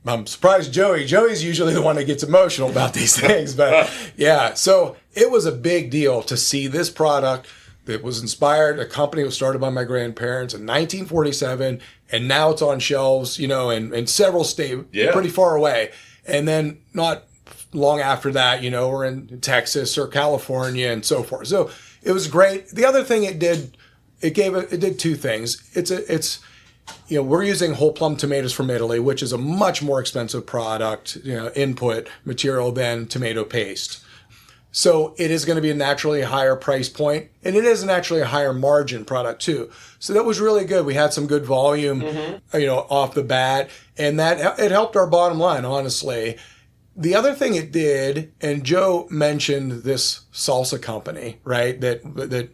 I'm surprised Joey's usually the one that gets emotional about these things. But yeah, so it was a big deal to see this product that was inspired. A company was started by my grandparents in 1947, and now it's on shelves, in several states, pretty far away. And then not long after that, we're in Texas or California and so forth. So it was great. The other thing it did two things. We're using whole plum tomatoes from Italy, which is a much more expensive product, input material than tomato paste. So it is going to be a naturally higher price point, and it is naturally a higher margin product too. So that was really good. We had some good volume, off the bat, and that it helped our bottom line, honestly. The other thing it did, and Joe mentioned this salsa company, right? That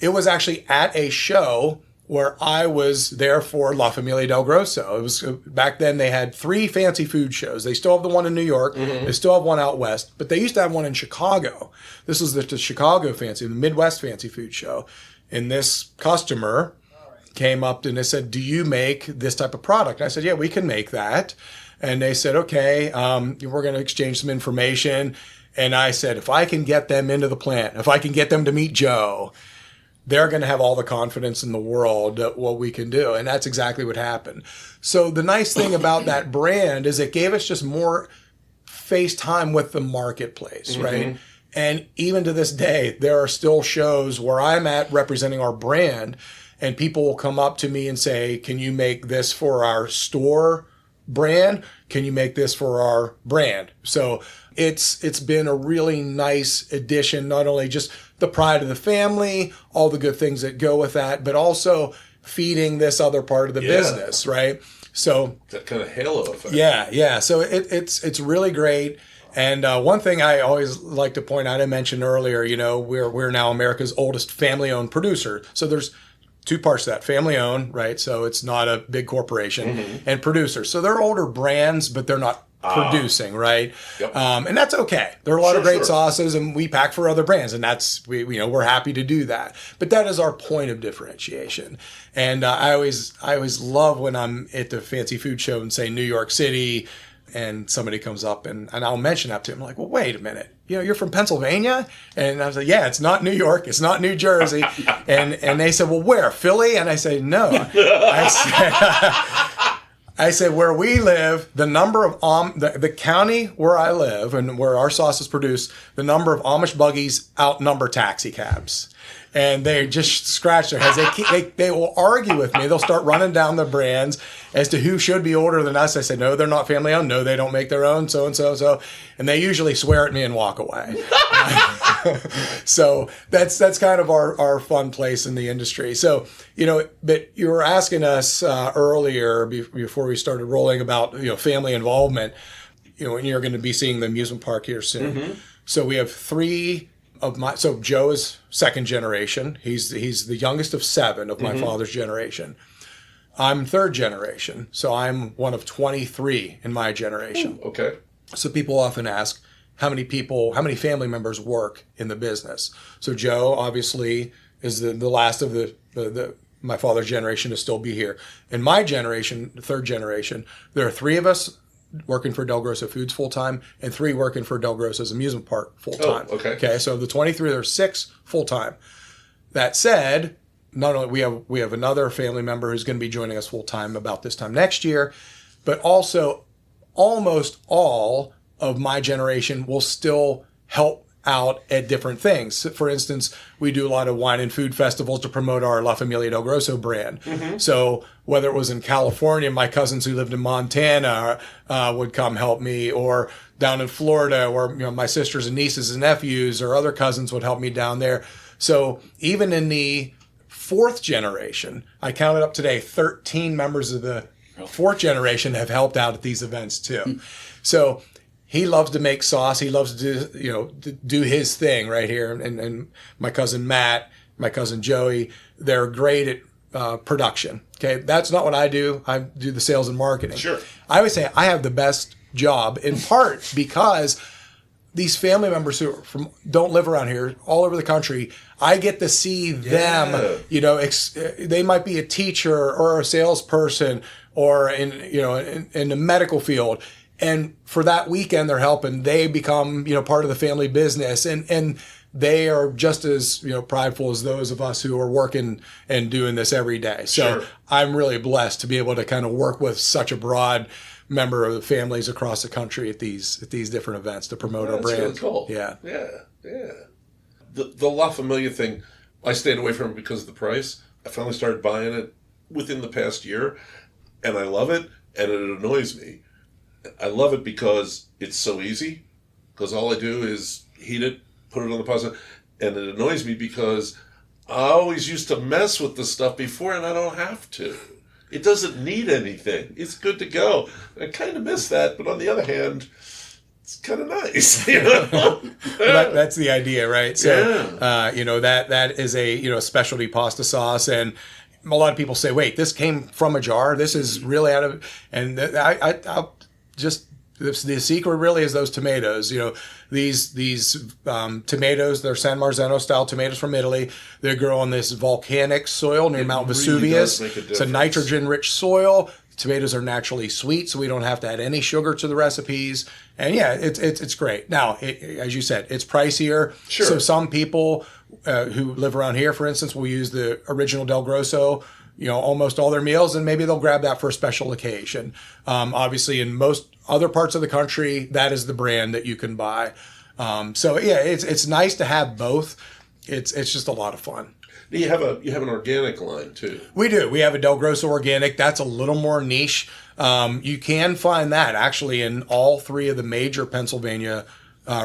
it was actually at a show where I was there for La Familia DelGrosso. It was back then they had 3 fancy food shows. They still have the one in New York. Mm-hmm. They still have one out west, but they used to have one in Chicago. This was the Chicago the Midwest fancy food show. And this customer came up and they said, "Do you make this type of product?" And I said, "Yeah, we can make that." And they said, "Okay, we're going to exchange some information." And I said, if I can get them into the plant, if I can get them to meet Joe, they're going to have all the confidence in the world at what we can do. And that's exactly what happened. So the nice thing about that brand is it gave us just more face time with the marketplace, mm-hmm. right? And even to this day, there are still shows where I'm at representing our brand, and people will come up to me and say, "Can you make this for our store brand? Can you make this for our brand?" So it's been a really nice addition, not only just the pride of the family, all the good things that go with that, but also feeding this other part of the business, right? So that kind of halo effect. Yeah. So it's really great. And one thing I always like to point out, I mentioned earlier, we're now America's oldest family-owned producer. So there's 2 parts to that: family-owned, right? So it's not a big corporation, mm-hmm. and producer. So they're older brands, but they're not producing, right? Yep. And that's okay. There are a lot of great sauces, and we pack for other brands, and that's we're happy to do that. But that is our point of differentiation. And I always love when I'm at the fancy food show in, say, New York City, and somebody comes up and I'll mention that to him, like, "Well, wait a minute, you're from Pennsylvania?" And I was like, "Yeah, it's not New York, it's not New Jersey." and they said, "Well, where? Philly?" And I say, "No." I said, where we live, the number of the county where I live and where our sauce is produced, the number of Amish buggies outnumber taxi cabs. And they just scratch their heads. They will argue with me. They'll start running down the brands as to who should be older than us. I said, "No, they're not family owned. No, they don't make their own, so and so." And they usually swear at me and walk away. So that's kind of our fun place in the industry. So, but you were asking us earlier before we started rolling about, family involvement, and you're going to be seeing the amusement park here soon. Mm-hmm. So we have 3 so Joe is second generation. He's the youngest of 7 of my mm-hmm. father's generation. I'm third generation, so I'm one of 23 in my generation. Ooh, okay. So people often ask, how many family members work in the business? So Joe obviously is the last of the my father's generation to still be here. In my generation, the third generation, there are 3 of us working for DelGrosso Foods full-time and 3 working for DelGrosso's amusement park full-time. Oh, okay. Okay, so of the 23, there are 6 full-time. That said, not only we have another family member who's going to be joining us full-time about this time next year, but also almost all of my generation will still help out at different things. For instance, we do a lot of wine and food festivals to promote our La Familia DelGrosso brand. Mm-hmm. So whether it was in California, my cousins who lived in Montana would come help me, or down in Florida, where my sisters and nieces and nephews or other cousins would help me down there. So even in the 4th generation, I counted up today, 13 members of the 4th generation have helped out at these events too. Mm-hmm. So he loves to make sauce. He loves to do his thing right here. And my cousin Matt my cousin Joey. They're great at production. Okay, that's not what I do. I do the sales and marketing. Sure. I always say I have the best job, in part because these family members who don't live around here, all over the country, I get to see them. You know, they might be a teacher or a salesperson or in the medical field, and for that weekend they're helping. They become part of the family business, and they are just as prideful as those of us who are working and doing this every day. So Sure. I'm really blessed to be able to kind of work with such a broad member of the families across the country at these different events to promote our brand. Really cool. Yeah. The La Familia thing, I stayed away from it because of the price. I finally started buying it within the past year, and I love it, and it annoys me. I love it because it's so easy, because all I do is heat it, put it on the pasta, and it annoys me because I always used to mess with the stuff before, and I don't have to. It doesn't need anything. It's good to go. I kind of miss that, but on the other hand, it's kind of nice. That's the idea, right? So, that is a specialty pasta sauce, and a lot of people say, "Wait, this came from a jar. This is really out of." And I'll just the secret really is those tomatoes. These tomatoes, they're San Marzano style tomatoes from Italy. They grow on this volcanic soil near Mount Vesuvius. It's a nitrogen rich soil. Tomatoes are naturally sweet, so we don't have to add any sugar to the recipes. And yeah, it's great. Now, as you said, it's pricier. Sure. So some people who live around here, for instance, will use the original DelGrosso, almost all their meals, and maybe they'll grab that for a special occasion. Obviously, in most other parts of the country, that is the brand that you can buy. So yeah, it's nice to have both. It's just a lot of fun. You have an organic line too. We do. We have a DelGrosso organic. That's a little more niche. You can find that actually in all three of the major Pennsylvania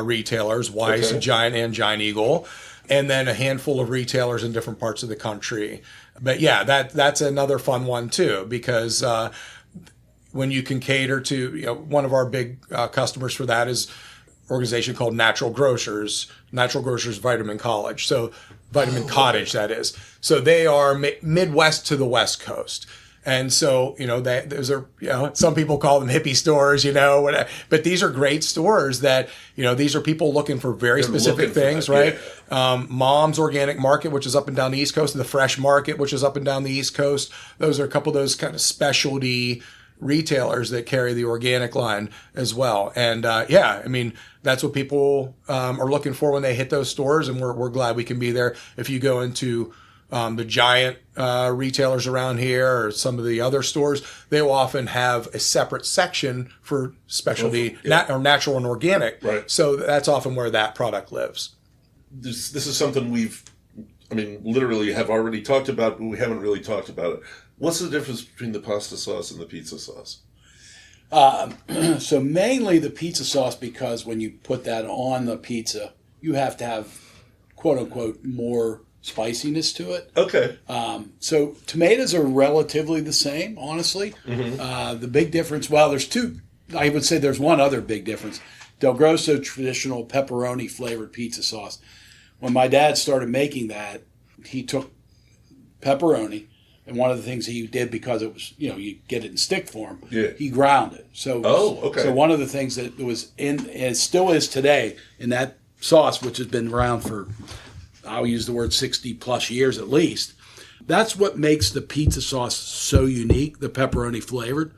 retailers, Weiss, Okay. Giant, and Giant Eagle, and then a handful of retailers in different parts of the country. But yeah, that's another fun one too, because when you can cater to, one of our big customers for that is an organization called Natural Grocers Vitamin College. So Vitamin Cottage, that is. So they are Midwest to the West Coast. And so, those are, some people call them hippie stores, whatever. But these are great stores that, these are people looking for very specific things, right? Yeah. Mom's Organic Market, which is up and down the East Coast, and the Fresh Market, which is up and down the East Coast. Those are a couple of those kind of specialty retailers that carry the organic line as well. And that's what people are looking for when they hit those stores, and we're glad we can be there. If you go into the giant retailers around here or some of the other stores, they will often have a separate section for specialty or natural and organic. Right. So that's often where that product lives. This is something literally have already talked about, but we haven't really talked about it. What's the difference between the pasta sauce and the pizza sauce? So mainly the pizza sauce, because when you put that on the pizza, you have to have, quote unquote, more spiciness to it. Okay. So tomatoes are relatively the same, honestly. Mm-hmm. The big difference, there's two. I would say there's one other big difference. DelGrosso traditional pepperoni flavored pizza sauce. When my dad started making that, he took pepperoni, and one of the things he did, because it was, you get it in stick form, he ground it. So, So one of the things that was in, and it still is today, in that sauce, which has been around for, I'll use the word 60 plus years at least, that's what makes the pizza sauce so unique, the pepperoni flavored,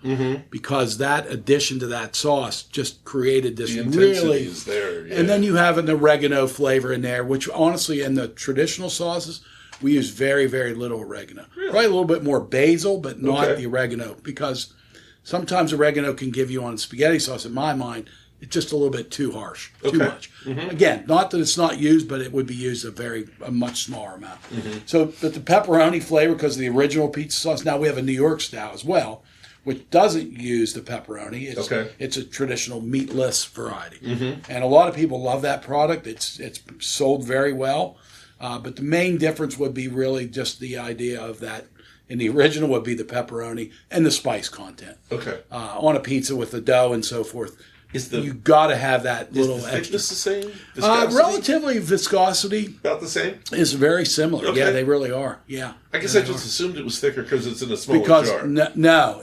because that addition to that sauce just created this the intensity really is there. Yeah. And then you have an oregano flavor in there, which honestly in the traditional sauces, we use very, very little oregano. Really? Probably a little bit more basil, but not the oregano, because sometimes oregano can give you on spaghetti sauce, in my mind, it's just a little bit too harsh, too much. Mm-hmm. Again, not that it's not used, but it would be used a much smaller amount. Mm-hmm. So, but the pepperoni flavor, because of the original pizza sauce, now we have a New York style as well, which doesn't use the pepperoni. It's a traditional meatless variety. Mm-hmm. And a lot of people love that product. It's sold very well. But the main difference would be really just the idea of that. In the original would be the pepperoni and the spice content. Okay. On a pizza with the dough and so forth. You got to have that little Is the extra. thickness the same? Viscosity? Relatively, viscosity About the same? is very similar. Okay. Yeah, they really are. Yeah. I guess I just assumed it was thicker because it's in a smaller Because jar.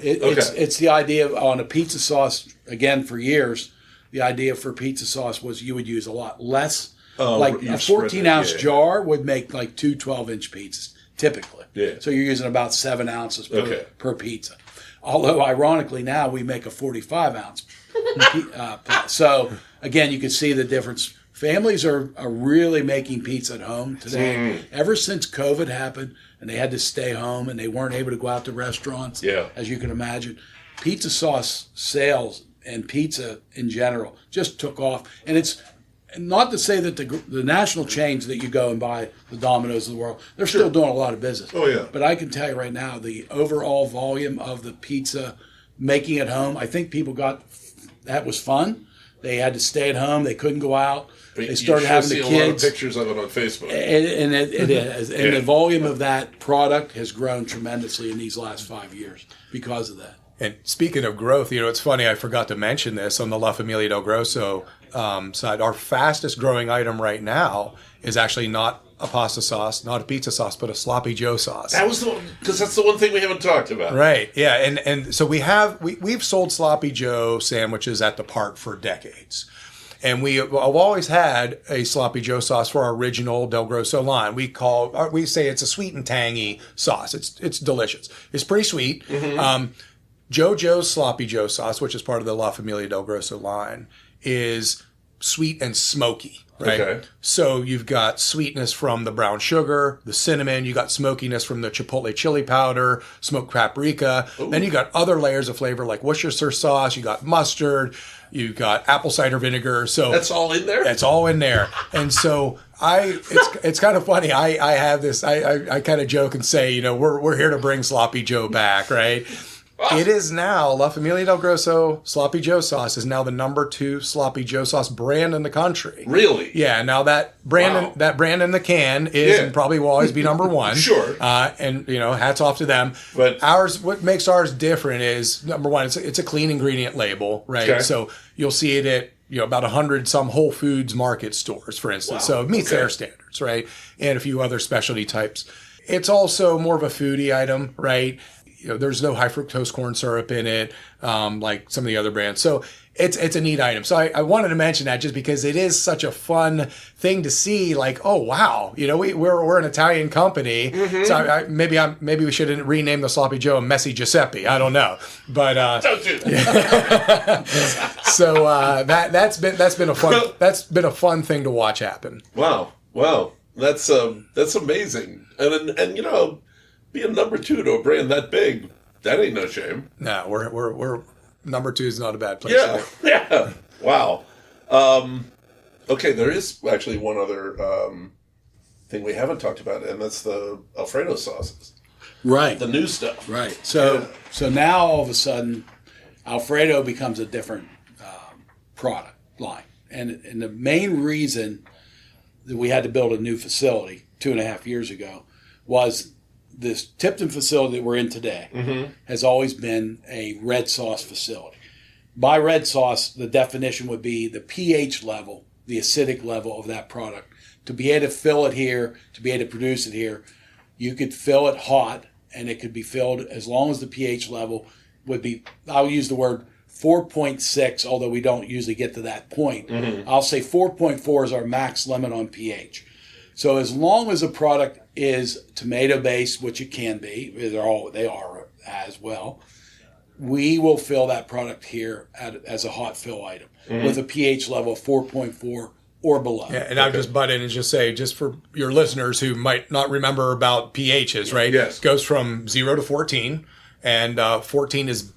it's the idea on a pizza sauce, again, for years, the idea for pizza sauce was you would use a lot less. Like you a spread 14-ounce it, jar would make like 2 12-inch pizzas, typically. Yeah. So you're using about 7 ounces per pizza. Although, ironically, now we make a 45-ounce. So, again, you can see the difference. Families are really making pizza at home today. Ever since COVID happened and they had to stay home and they weren't able to go out to restaurants, as you can imagine, pizza sauce sales and pizza in general just took off. And it's not to say that the national chains that you go and buy, the Domino's of the world, they're still doing a lot of business. Oh, yeah. But I can tell you right now, the overall volume of the pizza making at home, I think people got that was fun. They had to stay at home. They couldn't go out. They started having the kids. A lot of pictures of it on Facebook. And it is. And the volume of that product has grown tremendously in these last 5 years because of that. And speaking of growth, it's funny, I forgot to mention this on the La Familia DelGrosso side. Our fastest growing item right now is actually not a pasta sauce, not a pizza sauce, but a sloppy Joe sauce. That was the one, because that's the one thing we haven't talked about. Right, yeah. And so we've sold sloppy Joe sandwiches at the park for decades. And I've always had a sloppy Joe sauce for our original DelGrosso line. We say it's a sweet and tangy sauce. It's delicious. It's pretty sweet. Joe's sloppy Joe sauce, which is part of the La Familia DelGrosso line, is sweet and smoky. Right. Okay. So you've got sweetness from the brown sugar, the cinnamon. You got smokiness from the chipotle chili powder, smoked paprika. Ooh. Then you got other layers of flavor like Worcestershire sauce. You got mustard. You got apple cider vinegar. So that's all in there. That's all in there. And so it's kind of funny. I have this. I kind of joke and say, we're here to bring Sloppy Joe back, right? It is now, La Familia DelGrosso Sloppy Joe sauce is now the number 2 Sloppy Joe sauce brand in the country. Really? Yeah. Now that brand, that brand in the can is and probably will always be number 1. Sure. And hats off to them. But what makes ours different is number 1, it's a clean ingredient label, right? Okay. So you'll see it at about 100 some Whole Foods market stores, for instance. Wow. So it meets their standards, right? And a few other specialty types. It's also more of a foodie item, right? There's no high fructose corn syrup in it, like some of the other brands. So it's a neat item. So I wanted to mention that just because it is such a fun thing to see. Like, oh wow, we're an Italian company. Mm-hmm. So maybe we should rename the Sloppy Joe Messy Giuseppe. I don't know, but don't do that. So that's been a fun thing to watch happen. Wow, that's amazing, and being number 2 to a brand that big, that ain't no shame. No, we're number 2 is not a bad place. Yeah. Wow. Okay, there is actually one other thing we haven't talked about, and that's the Alfredo sauces. Right. The new stuff. Right. So now all of a sudden, Alfredo becomes a different product line, and the main reason that we had to build a new facility 2.5 years ago was this Tipton facility that we're in today has always been a red sauce facility. By red sauce, the definition would be the pH level, the acidic level of that product. To be able to fill it here, to be able to produce it here, you could fill it hot, and it could be filled as long as the pH level would be, I'll use the word 4.6, although we don't usually get to that point. I'll say 4.4 is our max limit on pH. So as long as a product is tomato-based, which it can be, they are as well, we will fill that product here as a hot fill item with a pH level of 4.4 or below. Yeah, and I'll just butt in and just say, just for your listeners who might not remember about pHs, right? Yes. It goes from 0 to 14, and 14 is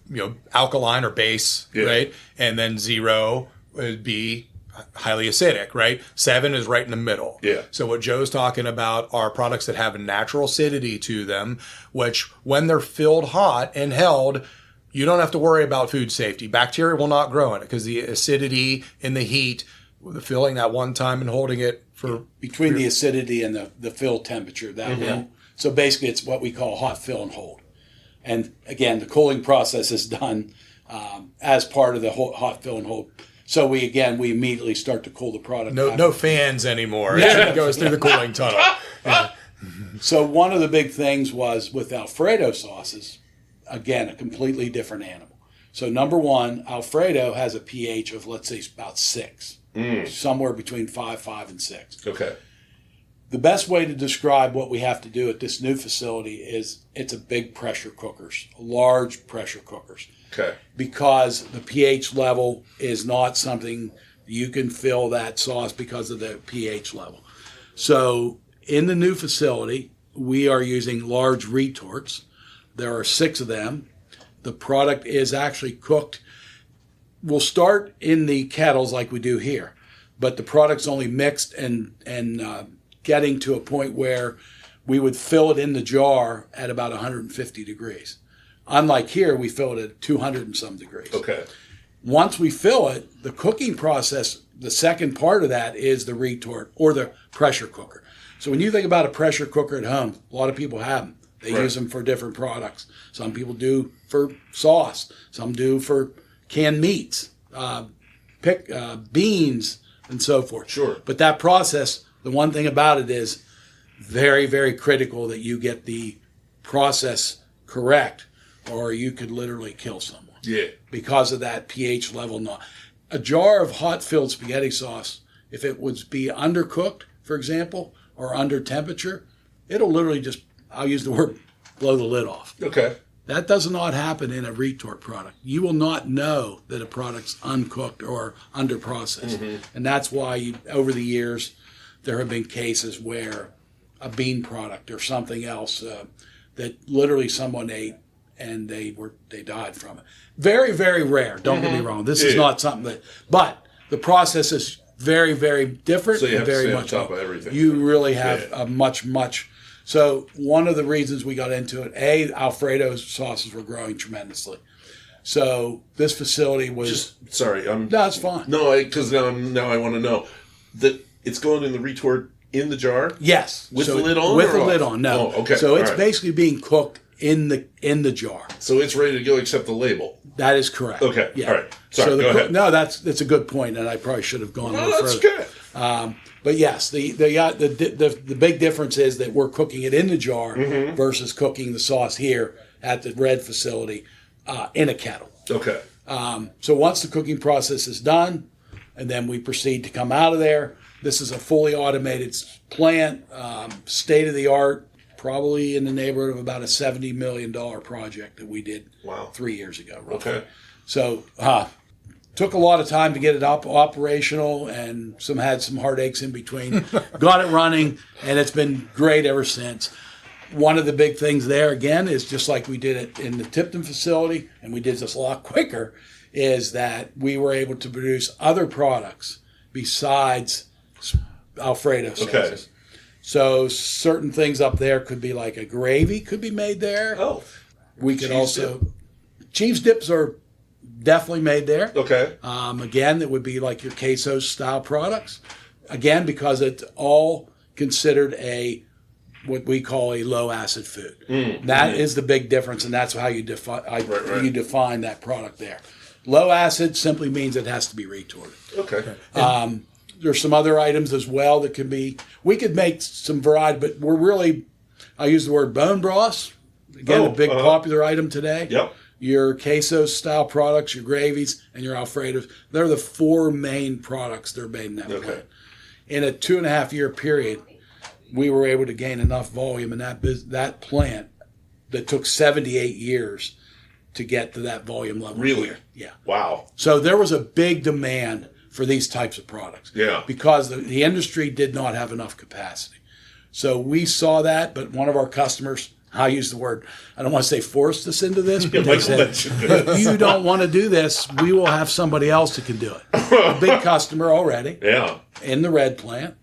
alkaline or base, right? And then 0 would be highly acidic, right? 7 is right in the middle. Yeah. So what Joe's talking about are products that have a natural acidity to them, which when they're filled hot and held, you don't have to worry about food safety. Bacteria will not grow in it because the acidity and the heat, the filling that one time and holding it for... Between the acidity and the fill temperature, that will. So basically it's what we call hot fill and hold. And again, the cooling process is done as part of the hot fill and hold. So we immediately start to cool the product. No fans anymore. It goes through the cooling tunnel. Yeah. So one of the big things was with Alfredo sauces, again, a completely different animal. So number one, Alfredo has a pH of, let's say, about 6. Somewhere between 5 and 6. Okay. The best way to describe what we have to do at this new facility is it's a big pressure cookers, large pressure cookers. Okay. Because the pH level is not something you can fill that sauce because of the pH level. So in the new facility, we are using large retorts. There are 6 of them. The product is actually cooked. We'll start in the kettles like we do here, but the product's only mixed and getting to a point where we would fill it in the jar at about 150 degrees. Unlike here, we fill it at 200 and some degrees. Okay. Once we fill it, the cooking process, the second part of that is the retort or the pressure cooker. So when you think about a pressure cooker at home, a lot of people have them. They use them for different products. Some people do for sauce. Some do for canned meats, beans, and so forth. Sure. But that process, the one thing about it is very, very critical that you get the process correct, or you could literally kill someone. Yeah. Because of that pH level. A jar of hot filled spaghetti sauce, if it would be undercooked, for example, or under temperature, it'll literally just, I'll use the word, blow the lid off. Okay. That does not happen in a retort product. You will not know that a product's uncooked or under-processed. Mm-hmm. And that's why, over the years, there have been cases where a bean product or something else that literally someone ate and they died from it. Very, very rare. Don't get me wrong. This is not something that... But the process is very, very different. So you have very to stay much on top of everything. You really have a much... So one of the reasons we got into it, Alfredo sauces were growing tremendously. So this facility was... No, it's fine. No, because now I want to know. That it's going in the retort in the jar? Yes. With the lid on? With the lid on, no. Oh, okay. So it's basically being cooked in the jar. So it's ready to go except the label? That is correct. Okay. Yeah. All right. Sorry, go ahead. No, that's a good point, and I probably should have gone a little that's further. Good. But yes, the big difference is that we're cooking it in the jar versus cooking the sauce here at the red facility in a kettle. Okay. So once the cooking process is done, and then we proceed to come out of there, this is a fully automated plant, state of the art, probably in the neighborhood of about a $70 million project that we did 3 years ago. Roughly. Okay. So took a lot of time to get it operational and had some heartaches in between. Got it running, and it's been great ever since. One of the big things there, again, is just like we did it in the Tipton facility, and we did this a lot quicker, is that we were able to produce other products besides Alfredo sauces. Okay. So certain things up there could be like a gravy could be made there. Oh. We could cheese dips are definitely made there. Okay. Again, that would be like your queso style products. Again, because it's all considered what we call a low acid food. That is the big difference, and that's how you define that product there. Low acid simply means it has to be retorted. Okay. There's some other items as well that we could make some variety, but I use the word bone broth. Again, a big popular item today. Yep. Your queso style products, your gravies, and your Alfredos. They're the 4 main products that are made in that plant. In a 2.5-year period, we were able to gain enough volume in that plant that took 78 years to get to that volume level. Really? Here. Yeah. Wow. So there was a big demand for these types of products. Yeah. Because the industry did not have enough capacity. So we saw that, but one of our customers, I use the word, I don't want to say forced us into this, but they said, if you don't want to do this, we will have somebody else that can do it. A big customer already. Yeah. In the red plant.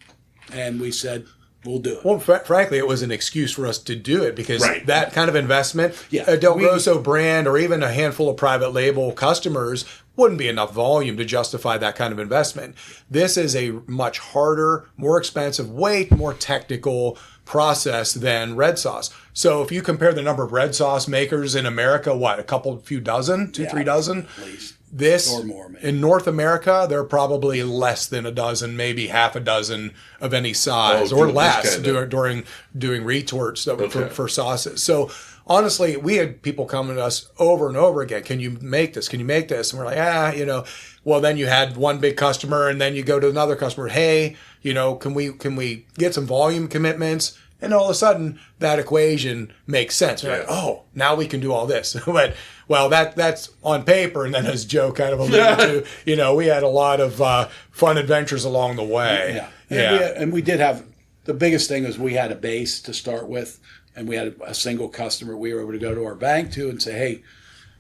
And we said, we'll do it. Well, frankly, it was an excuse for us to do it because that kind of investment, a DelGrosso brand or even a handful of private label customers wouldn't be enough volume to justify that kind of investment. This is a much harder, more expensive, way more technical process than red sauce. So if you compare the number of red sauce makers in America, a few dozen, 2-3 dozen? At least. This, or more, maybe. in North America, there are probably less than a dozen, maybe half a dozen of any size or less during doing retorts for sauces. So honestly, we had people coming to us over and over again. Can you make this? Can you make this? And we're like, well, then you had one big customer, and then you go to another customer. Hey, can we get some volume commitments? And all of a sudden, that equation makes sense. We're like, oh, now we can do all this. But, well, that's on paper. And then as Joe kind of alluded to, we had a lot of fun adventures along the way. Yeah. And we did have, the biggest thing was we had a base to start with, and we had a single customer we were able to go to our bank to and say, hey,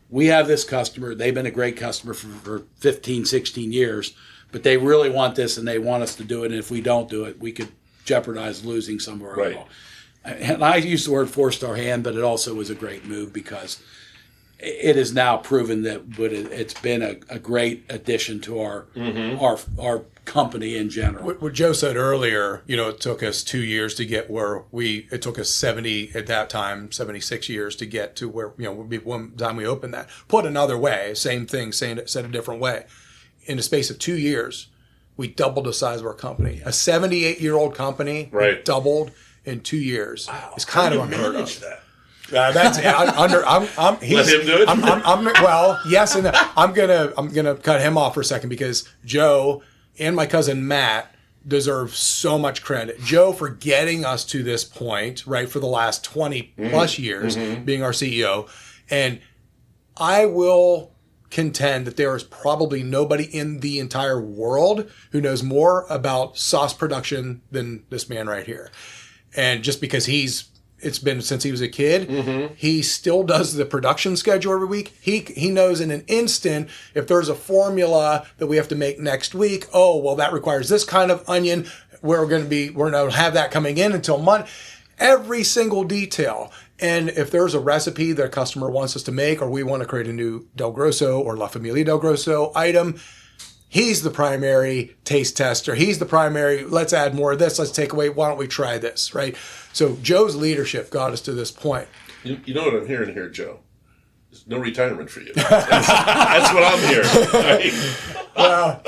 we have this customer. They've been a great customer for 15, 16 years, but they really want this and they want us to do it. And if we don't do it, we could jeopardize losing somewhere. Right. And I use the word forced our hand, but it also was a great move because it is now proven that it's been a great addition to our company in general. What Joe said earlier, it took us 2 years to get where it took us 76 years to get to where, one time we opened that. Put another way, same thing, said a different way. In the space of 2 years, we doubled the size of our company. A 78-year-old company doubled in 2 years. Wow. It's kind of unheard of. That's let him do it. Well, yes, and I'm gonna cut him off for a second because Joe and my cousin Matt deserve so much credit. Joe for getting us to this point, right, for the last 20 plus years being our CEO, and I will contend that there is probably nobody in the entire world who knows more about sauce production than this man right here. And just because it's been since he was a kid, he still does the production schedule every week. He knows in an instant if there's a formula that we have to make next week. Oh, well, that requires this kind of onion. We're going to have that coming in until Monday. Every single detail. And if there's a recipe that a customer wants us to make, or we want to create a new DelGrosso or La Familia DelGrosso item, he's the primary taste tester. He's the primary, let's add more of this, let's take away, why don't we try this, right? So Joe's leadership got us to this point. You know what I'm hearing here, Joe? There's no retirement for you. That's what I'm hearing. Right? Well,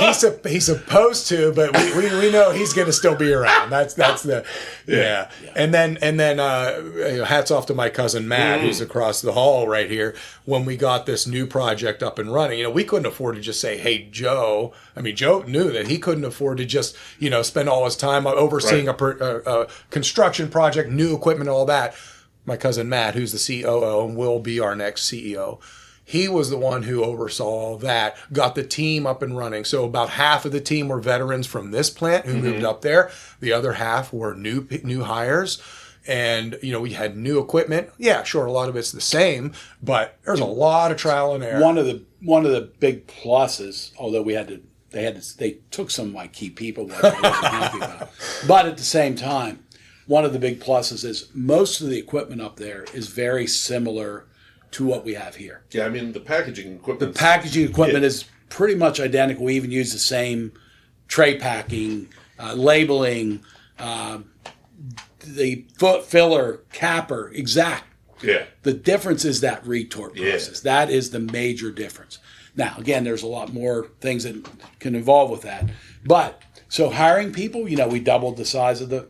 he's supposed to, but we know he's going to still be around. That's the yeah. And then hats off to my cousin Matt, who's across the hall right here. When we got this new project up and running, we couldn't afford to just say, "Hey, Joe." I mean, Joe knew that he couldn't afford to just spend all his time overseeing a construction project, new equipment, all that. My cousin Matt, who's the COO and will be our next CEO, he was the one who oversaw all that, got the team up and running. So about half of the team were veterans from this plant who moved up there. The other half were new hires. And, we had new equipment. Yeah, sure, a lot of it's the same, but there's a lot of trial and error. One of the big pluses, although they took some of my key people that I wasn't happy about. But at the same time, one of the big pluses is most of the equipment up there is very similar to what we have here. Yeah, I mean, the packaging equipment. The packaging equipment is pretty much identical. We even use the same tray packing, labeling, the foot filler, capper, exact. Yeah. The difference is that retort process. Yeah. That is the major difference. Now, again, there's a lot more things that can involve with that. But, so hiring people, we doubled the size of the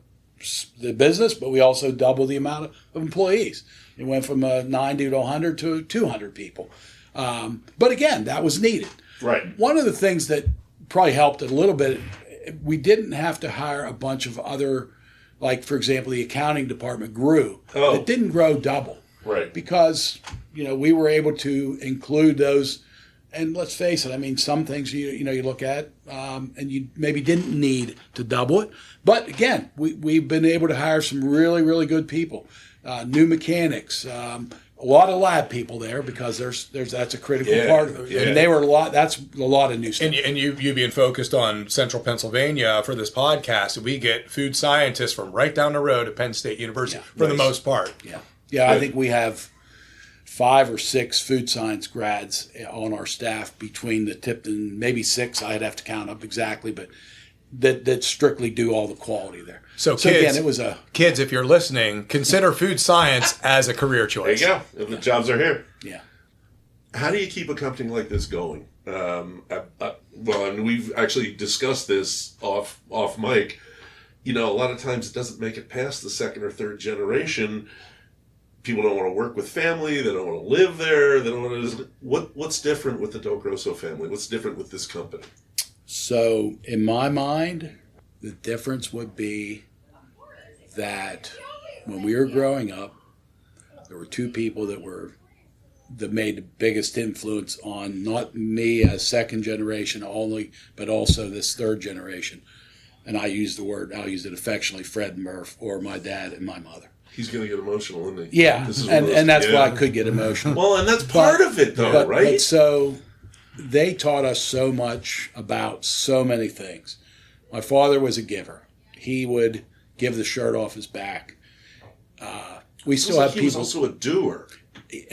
business, but we also doubled the amount of employees. It went from 90 to 100 to 200 people. But again, that was needed. Right. One of the things that probably helped it a little bit, we didn't have to hire a bunch of other, like, for example, the accounting department grew. Oh. It didn't grow double. Right. Because, we were able to include those. And let's face it, I mean, some things you look at and you maybe didn't need to double it. But again, we've been able to hire some really, really good people, new mechanics, a lot of lab people there because that's a critical part of it. Yeah. And they were that's a lot of new stuff. And you being focused on Central Pennsylvania for this podcast, we get food scientists from right down the road at Penn State University for the most part. Yeah. Yeah, I think we have 5 or 6 food science grads on our staff between the Tipton, maybe 6, I'd have to count up exactly, but that strictly do all the quality there. So kids, again, kids, if you're listening, consider food science as a career choice. There you go. And the jobs are here. Yeah. How do you keep a company like this going? Well, and we've actually discussed this off mic. A lot of times it doesn't make it past the second or third generation. People don't want to work with family. They don't want to live there. They don't want to. What's different with the DelGrosso family? What's different with this company? So, in my mind, the difference would be that when we were growing up, there were two people that made the biggest influence on not me as second generation only, but also this third generation. And I'll use it affectionately, Fred and Murph, or my dad and my mother. He's going to get emotional, isn't he? Yeah, and that's why I could get emotional. Well, and that's part of it, though, right? But so they taught us so much about so many things. My father was a giver. He would give the shirt off his back. We still have people. He was also a doer.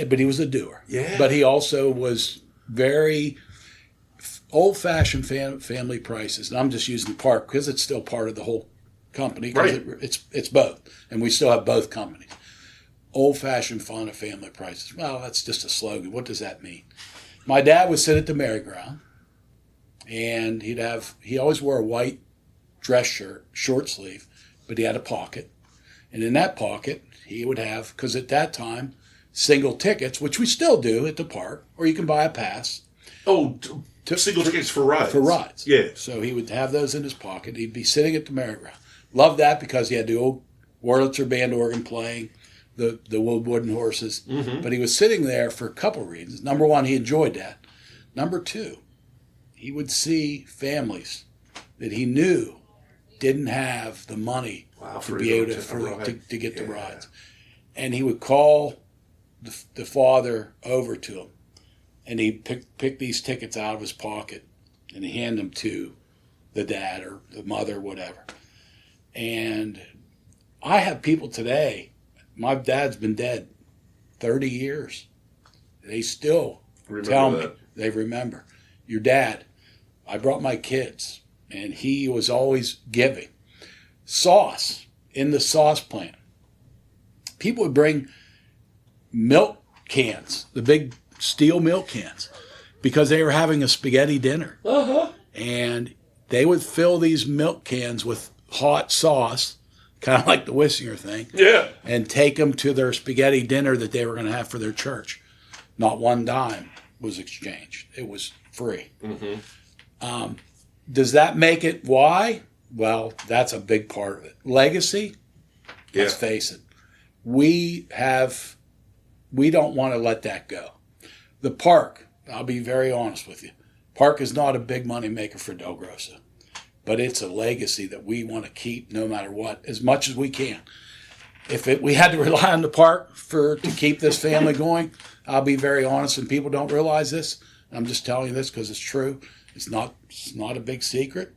But he was a doer. Yeah. But he also was very old-fashioned family prices. And I'm just using the park because it's still part of the whole company. Right. It's both. And we still have both companies. Old-fashioned fun of family prices. Well, that's just a slogan. What does that mean? My dad would sit at the merry-go-round, and he always wore a white dress shirt, short sleeve, but he had a pocket. And in that pocket, he would have, because at that time, single tickets, which we still do at the park, or you can buy a pass. Oh, single tickets for rides. For rides. Yeah. So he would have those in his pocket. He'd be sitting at the merry-go-round. Loved that because he had the old Wurlitzer band organ playing, the wooden horses. Mm-hmm. But he was sitting there for a couple of reasons. Number one, he enjoyed that. Number two, he would see families that he knew didn't have the money to be able to get the rides. And he would call the father over to him, and he'd pick these tickets out of his pocket and hand them to the dad or the mother, whatever. And I have people today, my dad's been dead 30 years. They still tell me, they remember. Your dad, I brought my kids, and he was always giving. Sauce, in the sauce plant. People would bring milk cans, the big steel milk cans, because they were having a spaghetti dinner. Uh-huh. And they would fill these milk cans with hot sauce, kind of like the Wissinger thing, and take them to their spaghetti dinner that they were going to have for their church. Not one dime was exchanged. It was free. Mm-hmm. Does that make it why? Well, that's a big part of it. Legacy, let's face it. We don't want to let that go. The park, I'll be very honest with you, park is not a big money maker for DelGrosso, but it's a legacy that we want to keep no matter what, as much as we can. If we had to rely on the park to keep this family going, I'll be very honest, and people don't realize this. I'm just telling you this because it's true. It's not a big secret.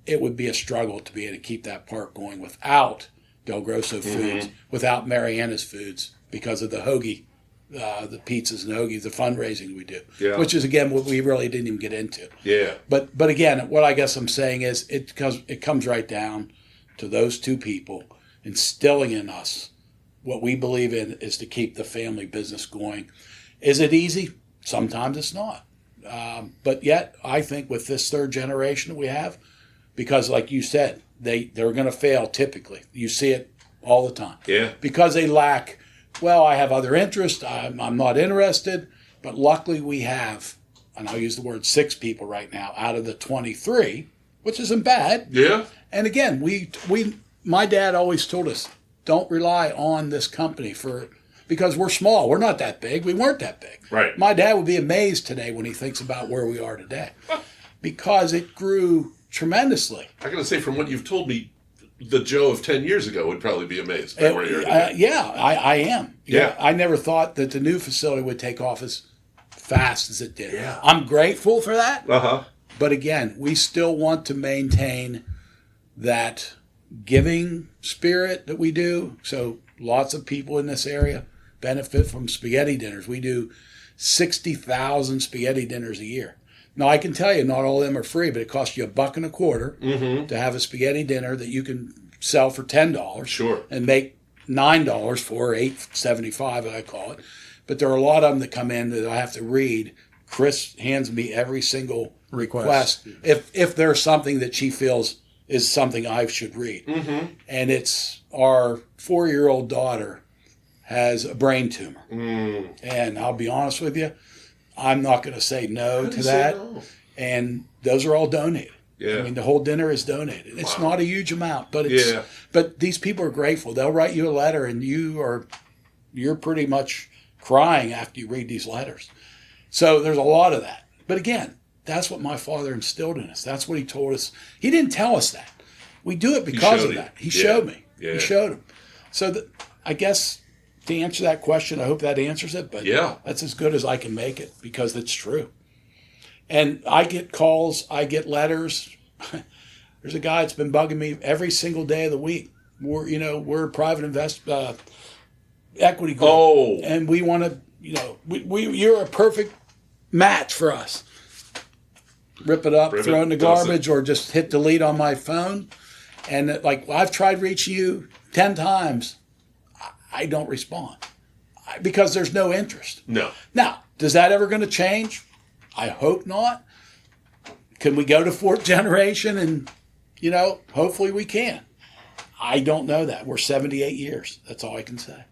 It would be a struggle to be able to keep that park going without DelGrosso Foods, without Mariana's Foods, because of the hoagie, the pizzas and hoagies, the fundraising we do, which is, again, what we really didn't even get into. Yeah. But again, what I guess I'm saying is it comes right down to those two people instilling in us what we believe in is to keep the family business going. Is it easy? Sometimes it's not. But yet, I think with this third generation that we have, because like you said, they're going to fail typically. You see it all the time. Yeah. Because they lack, I have other interests, I'm not interested, but luckily we have, and I'll use the word 6 people right now out of the 23, which isn't bad. Yeah. And again, my dad always told us, don't rely on this company because we're small. We're not that big. We weren't that big. Right. My dad would be amazed today when he thinks about where we are today because it grew tremendously. I got to say, from what you've told me, the Joe of 10 years ago would probably be amazed by where you're today. I am. Yeah. I never thought that the new facility would take off as fast as it did. Yeah. I'm grateful for that. Uh-huh. But again, we still want to maintain that giving spirit that we do. So lots of people in this area benefit from spaghetti dinners. We do 60,000 spaghetti dinners a year. Now, I can tell you, not all of them are free, but it costs you $1.25 to have a spaghetti dinner that you can sell for $10. Sure. And make $9 for $8.75, I call it. But there are a lot of them that come in that I have to read Chris hands me every single request if there's something that she feels is something I should read. Mm-hmm. And it's our 4-year-old daughter has a brain tumor. And I'll be honest with you, I'm not going to say no to that. No. And those are all donated. Yeah. I mean, the whole dinner is donated. It's not a huge amount, but but these people are grateful. They'll write you a letter, and you're pretty much crying after you read these letters. So there's a lot of that. But again, that's what my father instilled in us. That's what he told us. He didn't tell us that. We do it because of that. He showed me. Yeah. He showed him. So I guess to answer that question, I hope that answers it. But that's as good as I can make it because it's true. And I get calls, I get letters. There's a guy that's been bugging me every single day of the week. We're a private equity group, and we want to, you're a perfect match for us. Rip it up, throw it in the garbage, or just hit delete on my phone. And I've tried reaching you 10 times, I don't respond because there's no interest. No. Now, is that ever going to change? I hope not. Can we go to 4th generation? And, hopefully we can. I don't know that. We're 78 years. That's all I can say.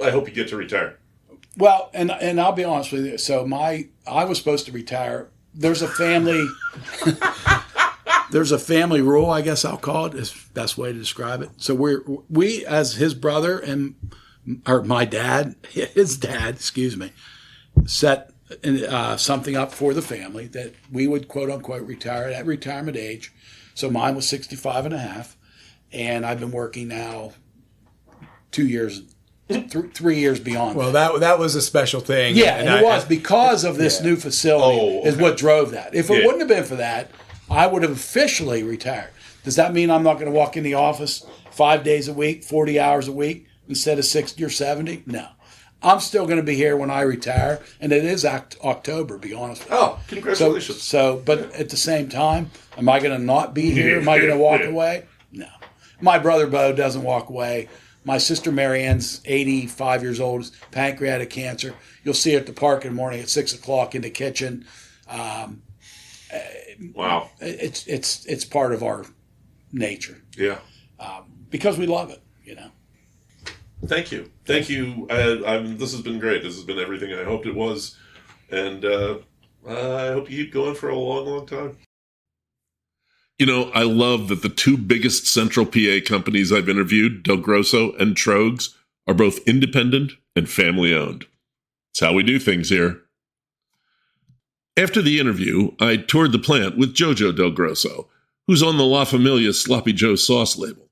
I hope you get to retire. Well, and I'll be honest with you. So I was supposed to retire. There's a family rule, I guess I'll call it, is the best way to describe it. So we as his brother or my dad, his dad, set something up for the family that we would quote unquote retire at retirement age. So mine was 65 and a half, and I've been working now 2 years, 3 years beyond. Well, that was a special thing. Yeah, and it was because of this new facility is what drove that. If it wouldn't have been for that, I would have officially retired. Does that mean I'm not going to walk in the office 5 days a week, 40 hours a week instead of 60 or 70? No. I'm still going to be here when I retire, and it is October, be honest with you. Oh, congratulations. But at the same time, am I going to not be here? Am I going to walk away? No. My brother Bo doesn't walk away. My sister Marianne's 85 years old, is pancreatic cancer. You'll see her at the park in the morning at 6 o'clock in the kitchen. Wow. It's part of our nature. Yeah. Because we love it, Thank you. This has been great. This has been everything I hoped it was. And I hope you keep going for a long, long time. I love that the two biggest central PA companies I've interviewed, DelGrosso and Trogs, are both independent and family-owned. It's how we do things here. After the interview, I toured the plant with Jojo DelGrosso, who's on the La Familia Sloppy Joe sauce label.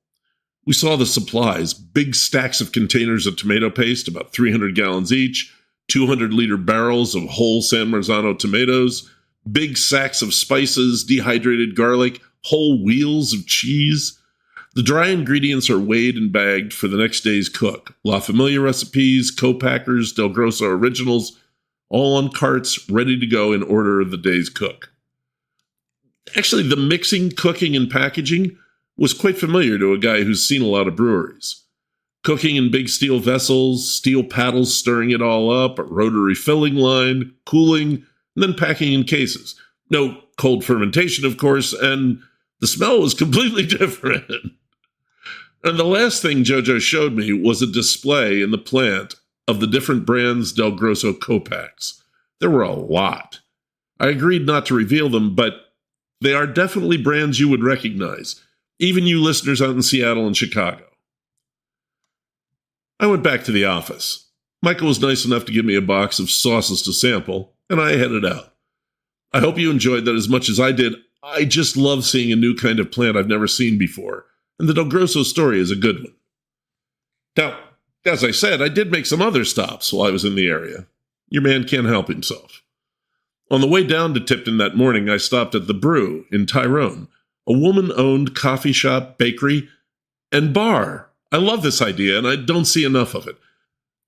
We saw the supplies, big stacks of containers of tomato paste, about 300 gallons each, 200-liter barrels of whole San Marzano tomatoes, big sacks of spices, dehydrated garlic, whole wheels of cheese. The dry ingredients are weighed and bagged for the next day's cook. La Familia recipes, co-packers, DelGrosso originals, all on carts, ready to go in order of the day's cook. Actually, the mixing, cooking, and packaging was quite familiar to a guy who's seen a lot of breweries. Cooking in big steel vessels, steel paddles stirring it all up, a rotary filling line, cooling, and then packing in cases. No cold fermentation, of course, and the smell was completely different. And the last thing Jojo showed me was a display in the plant of the different brands DelGrosso co-packs. There were a lot. I agreed not to reveal them, but they are definitely brands you would recognize, even you listeners out in Seattle and Chicago. I went back to the office. Michael was nice enough to give me a box of sauces to sample, and I headed out. I hope you enjoyed that as much as I did. I just love seeing a new kind of plant I've never seen before, and the DelGrosso story is a good one. Now, as I said, I did make some other stops while I was in the area. Your man can't help himself. On the way down to Tipton that morning, I stopped at The Brew in Tyrone, a woman-owned coffee shop, bakery, and bar. I love this idea, and I don't see enough of it.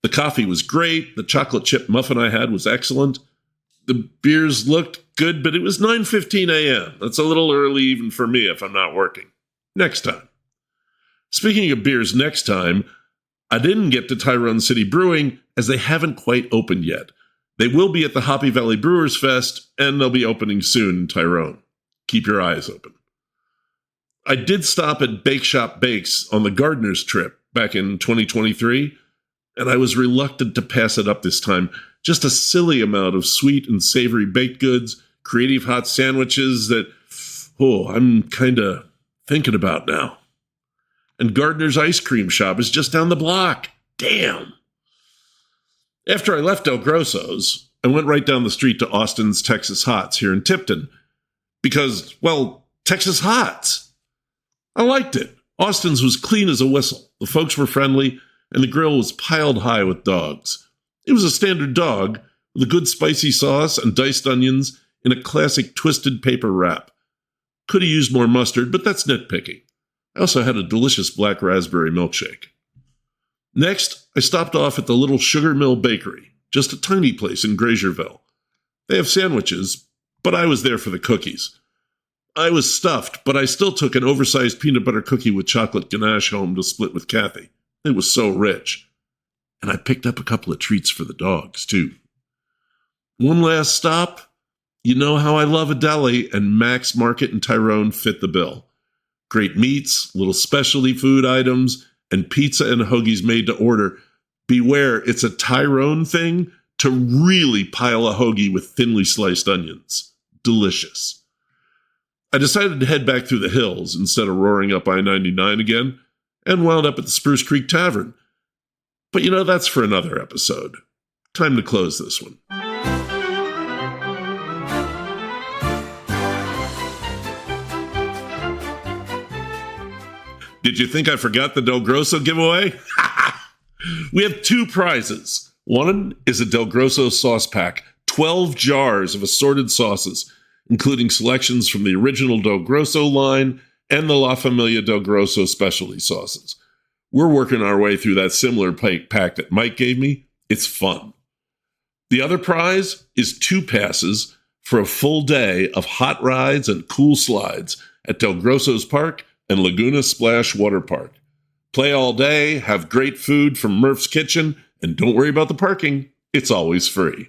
The coffee was great. The chocolate chip muffin I had was excellent. The beers looked good, but it was 9:15 a.m. That's a little early even for me if I'm not working. Next time. Speaking of beers next time, I didn't get to Tyrone City Brewing as they haven't quite opened yet. They will be at the Hoppy Valley Brewers Fest, and they'll be opening soon in Tyrone. Keep your eyes open. I did stop at Bake Shop Bakes on the Gardener's trip back in 2023, and I was reluctant to pass it up this time. Just a silly amount of sweet and savory baked goods, creative hot sandwiches that, I'm kind of thinking about now. And Gardener's Ice Cream Shop is just down the block. Damn. After I left DelGrosso's, I went right down the street to Austin's Texas Hots here in Tipton. Because, Texas Hots. I liked it. Austin's was clean as a whistle. The folks were friendly, and the grill was piled high with dogs. It was a standard dog with a good spicy sauce and diced onions in a classic twisted paper wrap. Could have used more mustard, but that's nitpicking. I also had a delicious black raspberry milkshake. Next, I stopped off at the Little Sugar Mill Bakery, just a tiny place in Grazierville. They have sandwiches, but I was there for the cookies. I was stuffed, but I still took an oversized peanut butter cookie with chocolate ganache home to split with Kathy. It was so rich. And I picked up a couple of treats for the dogs, too. One last stop. You know how I love a deli, and Max Market in Tyrone fit the bill. Great meats, little specialty food items, and pizza and hoagies made to order. Beware, it's a Tyrone thing to really pile a hoagie with thinly sliced onions. Delicious. I decided to head back through the hills instead of roaring up I-99 again, and wound up at the Spruce Creek Tavern. But that's for another episode. Time to close this one. Did you think I forgot the DelGrosso giveaway? We have 2 prizes. One is a DelGrosso sauce pack, 12 jars of assorted sauces, including selections from the original DelGrosso line and the La Familia DelGrosso specialty sauces. We're working our way through that similar pack that Mike gave me. It's fun. The other prize is 2 passes for a full day of hot rides and cool slides at DelGrosso's Park and Laguna Splash Water Park. Play all day, have great food from Murph's Kitchen, and don't worry about the parking. It's always free.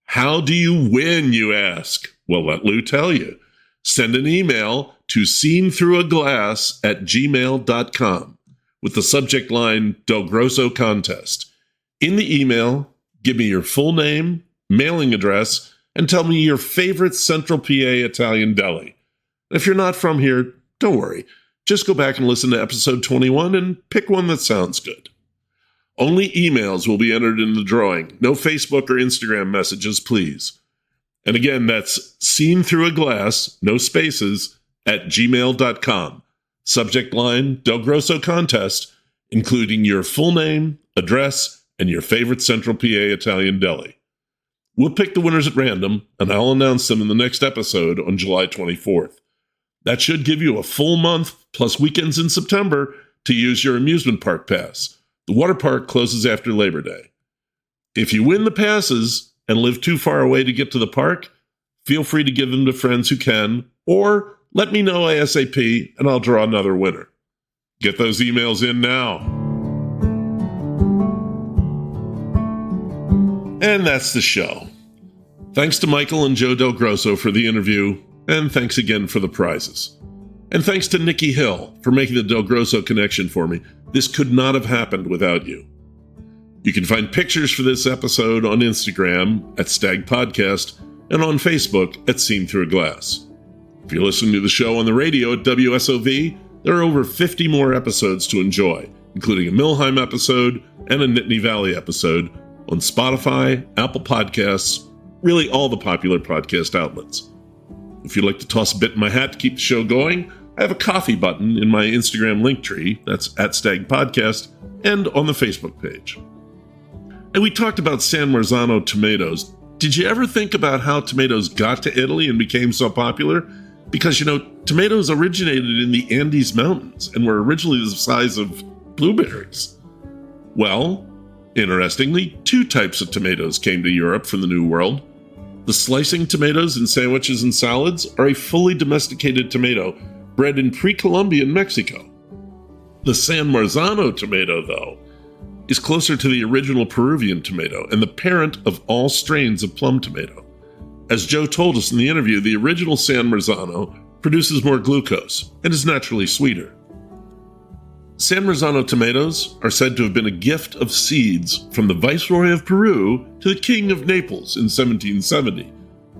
How do you win, you ask? Well, let Lou tell you. Send an email to seenthroughaGlass@gmail.com with the subject line DelGrosso Contest. In the email, give me your full name, mailing address, and tell me your favorite Central PA Italian deli. If you're not from here, don't worry. Just go back and listen to episode 21 and pick one that sounds good. Only emails will be entered in the drawing. No Facebook or Instagram messages, please. And again, that's seenthroughaGlass, no spaces, @gmail.com. Subject line, DelGrosso Contest, including your full name, address, and your favorite Central PA Italian deli. We'll pick the winners at random, and I'll announce them in the next episode on July 24th. That should give you a full month, plus weekends in September, to use your amusement park pass. The water park closes after Labor Day. If you win the passes and live too far away to get to the park, feel free to give them to friends who can, or let me know ASAP and I'll draw another winner. Get those emails in now. And that's the show. Thanks to Michael and Joe DelGrosso for the interview, and thanks again for the prizes. And thanks to Nikki Hill for making the DelGrosso connection for me. This could not have happened without you. You can find pictures for this episode on Instagram @Stag Podcast and on Facebook @Seen Through a Glass. If you're listening to the show on the radio at WSOV, there are over 50 more episodes to enjoy, including a Milheim episode and a Nittany Valley episode on Spotify, Apple Podcasts, really all the popular podcast outlets. If you'd like to toss a bit in my hat to keep the show going, I have a coffee button in my Instagram link tree, that's @Stag Podcast, and on the Facebook page. And we talked about San Marzano tomatoes. Did you ever think about how tomatoes got to Italy and became so popular? Because, tomatoes originated in the Andes Mountains and were originally the size of blueberries. Well, interestingly, 2 types of tomatoes came to Europe from the New World. The slicing tomatoes in sandwiches and salads are a fully domesticated tomato bred in pre-Columbian Mexico. The San Marzano tomato, though, is closer to the original Peruvian tomato and the parent of all strains of plum tomato. As Joe told us in the interview, the original San Marzano produces more glucose and is naturally sweeter. San Marzano tomatoes are said to have been a gift of seeds from the Viceroy of Peru to the King of Naples in 1770,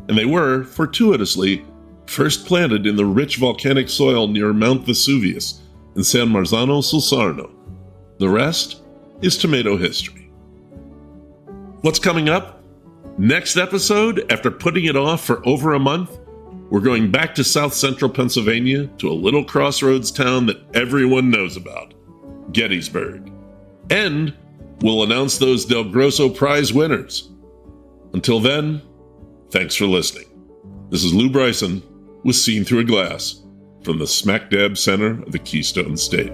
and they were, fortuitously, first planted in the rich volcanic soil near Mount Vesuvius in San Marzano sul Sarno. The rest is tomato history. What's coming up? Next episode, after putting it off for over a month, we're going back to South Central Pennsylvania to a little crossroads town that everyone knows about, Gettysburg. And we'll announce those DelGrosso prize winners. Until then, thanks for listening. This is Lou Bryson with Seen Through a Glass from the smack dab center of the Keystone State.